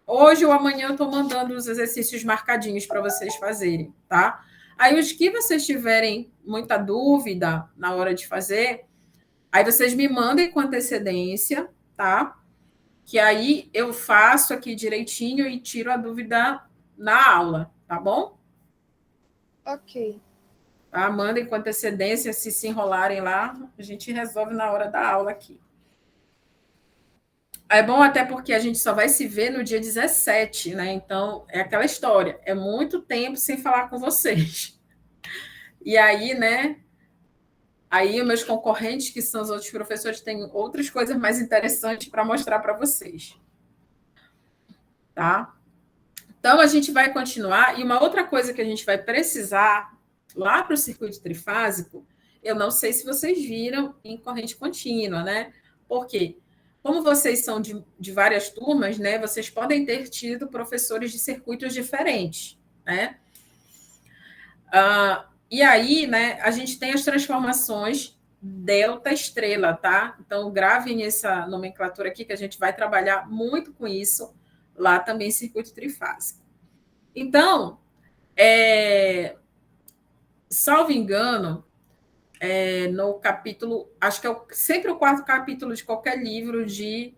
Hoje ou amanhã eu estou mandando os exercícios marcadinhos para vocês fazerem, tá? Aí os que vocês tiverem muita dúvida na hora de fazer, aí vocês me mandem com antecedência, tá? Que aí eu faço aqui direitinho e tiro a dúvida na aula, tá bom? Ok. Tá? Mandem com antecedência, se enrolarem lá, a gente resolve na hora da aula aqui. É bom até porque a gente só vai se ver no dia 17, né? Então, é aquela história, é muito tempo sem falar com vocês. E aí, né? Aí, os meus concorrentes, que são os outros professores, têm outras coisas mais interessantes para mostrar para vocês. Tá? Então, a gente vai continuar. E uma outra coisa que a gente vai precisar lá para o circuito trifásico, eu não sei se vocês viram em corrente contínua, né? Por quê? Como vocês são de várias turmas, né? Vocês podem ter tido professores de circuitos diferentes, né? E aí, né, a gente tem as transformações delta estrela, tá? Então, gravem essa nomenclatura aqui, que a gente vai trabalhar muito com isso lá também em circuito trifásico. Então, salvo engano, no capítulo, acho que é sempre o 4º capítulo de qualquer livro de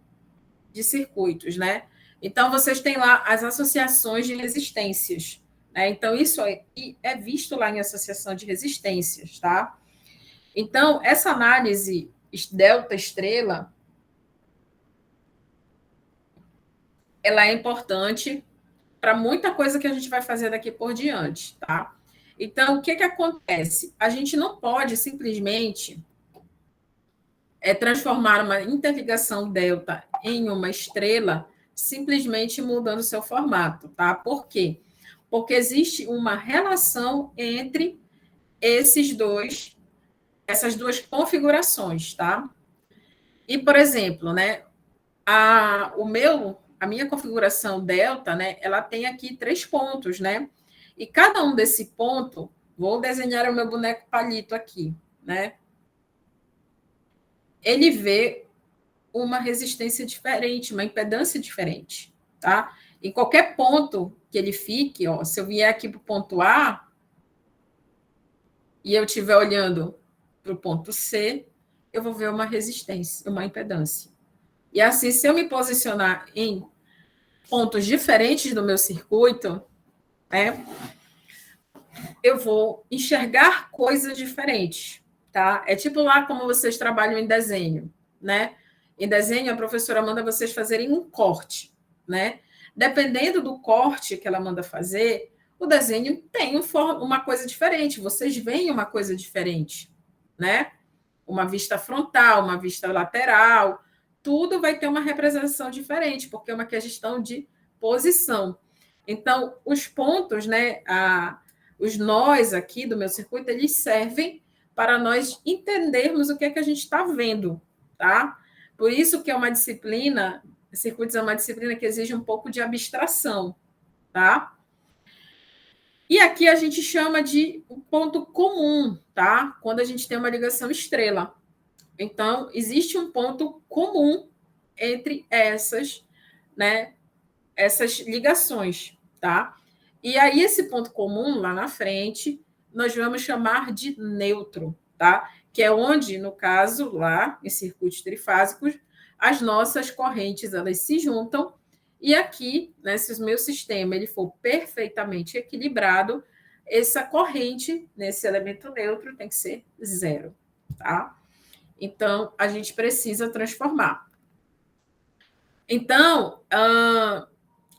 circuitos, né? Então, vocês têm lá as associações de resistências, né? Então, isso é visto lá em associação de resistências, tá? Então, essa análise delta estrela, ela é importante para muita coisa que a gente vai fazer daqui por diante, tá? Então, o que acontece? A gente não pode simplesmente transformar uma interligação delta em uma estrela simplesmente mudando seu formato, tá? Por quê? Porque existe uma relação entre essas duas configurações, tá? E, por exemplo, né, a minha configuração delta, né, ela tem aqui 3 pontos, né? E cada um desse ponto, vou desenhar o meu boneco palito aqui, né? Ele vê uma resistência diferente, uma impedância diferente, tá? Em qualquer ponto que ele fique, ó, se eu vier aqui para o ponto A e eu estiver olhando para o ponto C, eu vou ver uma resistência, uma impedância. E assim, se eu me posicionar em pontos diferentes do meu circuito, né, eu vou enxergar coisas diferentes, tá? É tipo lá como vocês trabalham em desenho, né? Em desenho, a professora manda vocês fazerem um corte, né? Dependendo do corte que ela manda fazer, o desenho tem uma coisa diferente, vocês veem uma coisa diferente, né? Uma vista frontal, uma vista lateral, tudo vai ter uma representação diferente, porque é uma questão de posição. Então, os pontos, né, os nós aqui do meu circuito, eles servem para nós entendermos o que é que a gente está vendo, tá? Por isso que é uma disciplina, circuitos é uma disciplina que exige um pouco de abstração, tá? E aqui a gente chama de um ponto comum, tá? Quando a gente tem uma ligação estrela. Então, existe um ponto comum entre essas, né, essas ligações, tá? E aí, esse ponto comum, lá na frente, nós vamos chamar de nêutron, tá? Que é onde, no caso, lá, em circuitos trifásicos, as nossas correntes, elas se juntam, e aqui, né, se o meu sistema ele for perfeitamente equilibrado, essa corrente, nesse elemento neutro, tem que ser zero, tá? Então, a gente precisa transformar. Então,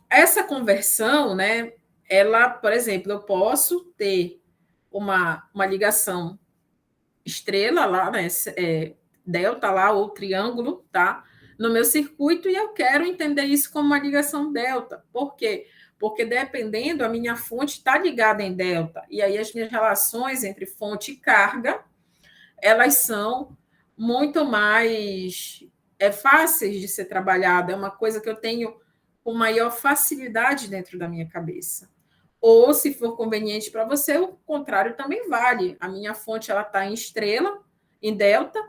essa conversão, né, ela, por exemplo, eu posso ter uma ligação estrela lá, né, delta lá, ou triângulo, tá, no meu circuito, e eu quero entender isso como uma ligação delta. Por quê? Porque dependendo, a minha fonte está ligada em delta, e aí as minhas relações entre fonte e carga, elas são muito mais fáceis de ser trabalhada, é uma coisa que eu tenho com maior facilidade dentro da minha cabeça. Ou, se for conveniente para você, o contrário também vale. A minha fonte ela está em estrela, em delta,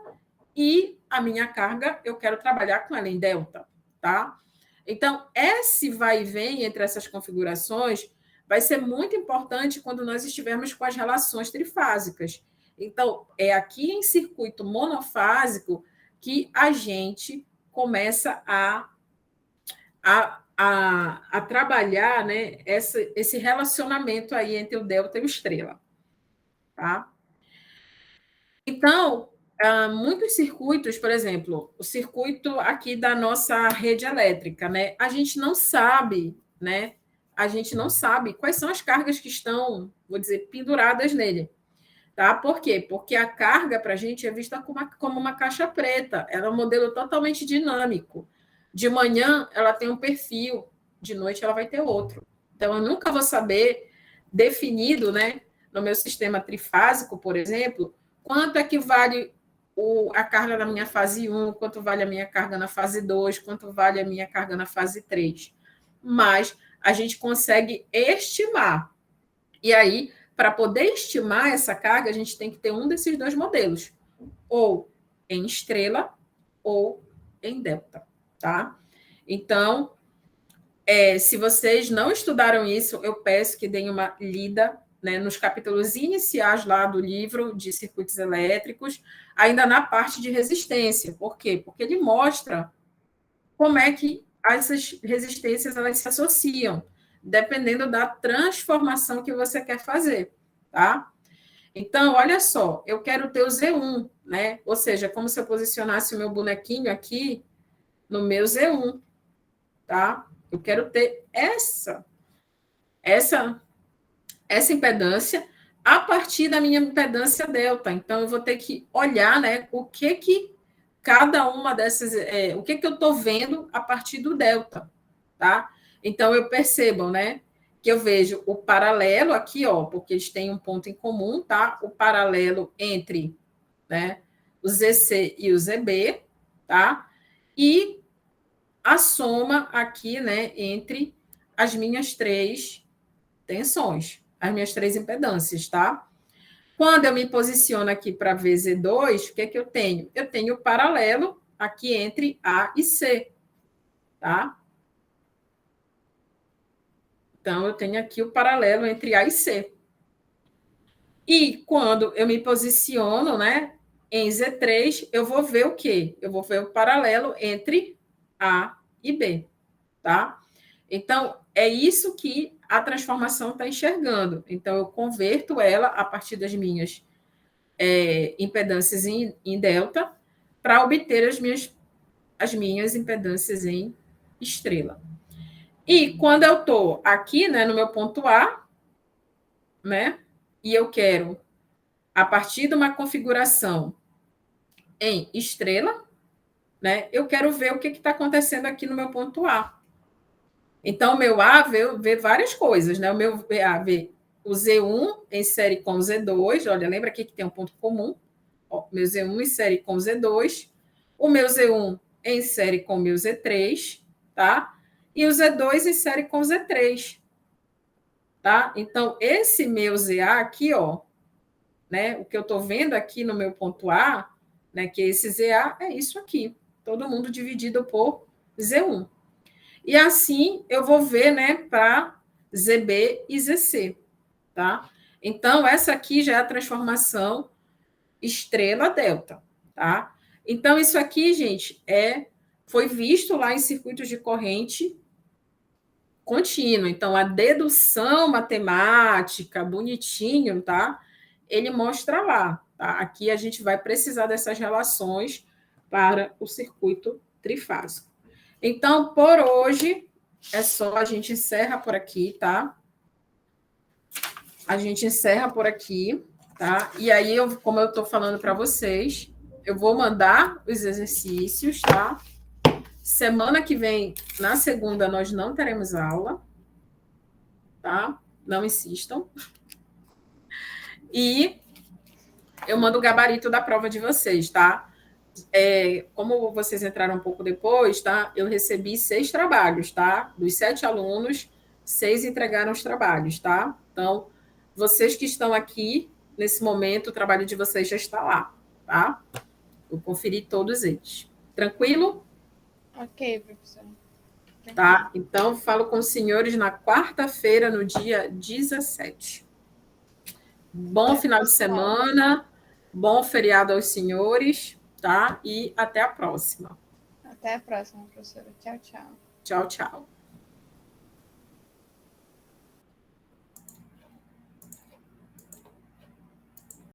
e a minha carga eu quero trabalhar com ela em delta, tá? Então, esse vai e vem entre essas configurações vai ser muito importante quando nós estivermos com as relações trifásicas. Então, é aqui em circuito monofásico que a gente começa a trabalhar, né, esse relacionamento aí entre o delta e o estrela. Tá? Então, muitos circuitos, por exemplo, o circuito aqui da nossa rede elétrica, né, a gente não sabe, né, a gente não sabe quais são as cargas que estão, vou dizer, penduradas nele. Tá? Por quê? Porque a carga para a gente é vista como uma caixa preta, ela é um modelo totalmente dinâmico. De manhã ela tem um perfil, de noite ela vai ter outro. Então eu nunca vou saber definido, né, no meu sistema trifásico, por exemplo, quanto é que vale a carga na minha fase 1, quanto vale a minha carga na fase 2, quanto vale a minha carga na fase 3. Mas a gente consegue estimar. E aí, para poder estimar essa carga, a gente tem que ter um desses dois modelos, ou em estrela ou em delta, tá? Então, se vocês não estudaram isso, eu peço que deem uma lida, né, nos capítulos iniciais lá do livro de circuitos elétricos, ainda na parte de resistência. Por quê? Porque ele mostra como é que essas resistências elas se associam, dependendo da transformação que você quer fazer, tá? Então, olha só, eu quero ter o Z1, né? Ou seja, como se eu posicionasse o meu bonequinho aqui no meu Z1, tá? Eu quero ter essa impedância a partir da minha impedância delta. Então, eu vou ter que olhar, né, o que cada uma dessas, o que eu estou vendo a partir do delta, tá? Então, eu percebo, né, que eu vejo o paralelo aqui, ó, porque eles têm um ponto em comum, tá? O paralelo entre, né, o ZC e o ZB, tá? E a soma aqui, né, entre as minhas três tensões, as minhas três impedâncias, tá? Quando eu me posiciono aqui para VZ2, o que é que eu tenho? Eu tenho o paralelo aqui entre A e C, tá? Então, eu tenho aqui o paralelo entre A e C. E quando eu me posiciono, né, em Z3, eu vou ver o quê? Eu vou ver o paralelo entre A e B, tá? Então, é isso que a transformação está enxergando. Então, eu converto ela a partir das minhas impedâncias em delta para obter as minhas impedâncias em estrela. E quando eu estou aqui, né, no meu ponto A, né, e eu quero, a partir de uma configuração em estrela, né, eu quero ver o que está acontecendo aqui no meu ponto A. Então, o meu A vê várias coisas, né? O meu A vê o Z1 em série com o Z2, olha, lembra aqui que tem um ponto comum, ó, meu Z1 em série com o Z2, o meu Z1 em série com o meu Z3, tá? E o Z2 em série com o Z3, tá? Então, esse meu ZA aqui, ó, né, o que eu estou vendo aqui no meu ponto A, né, que esse ZA é isso aqui, todo mundo dividido por Z1. E assim eu vou ver, né, para ZB e ZC, tá? Então, essa aqui já é a transformação estrela delta, tá? Então, isso aqui, gente, foi visto lá em circuitos de corrente contínua. Então, a dedução matemática, bonitinho, tá? Ele mostra lá, tá? Aqui a gente vai precisar dessas relações para o circuito trifásico. Então, por hoje, é só, a gente encerra por aqui, tá? A gente encerra por aqui, tá? E aí, como eu estou falando para vocês, eu vou mandar os exercícios, tá? Semana que vem, na segunda, nós não teremos aula, tá? Não insistam. E eu mando o gabarito da prova de vocês, tá? Como vocês entraram um pouco depois, tá? Eu recebi 6 trabalhos, tá? Dos 7 alunos, 6 entregaram os trabalhos, tá? Então, vocês que estão aqui, nesse momento, o trabalho de vocês já está lá, tá? Eu conferi todos eles. Tranquilo? Ok, professora. Tá? Então, falo com os senhores na quarta-feira, no dia 17. Bom final de semana, bom feriado aos senhores, tá? E até a próxima. Até a próxima, professora. Tchau, tchau. Tchau, tchau.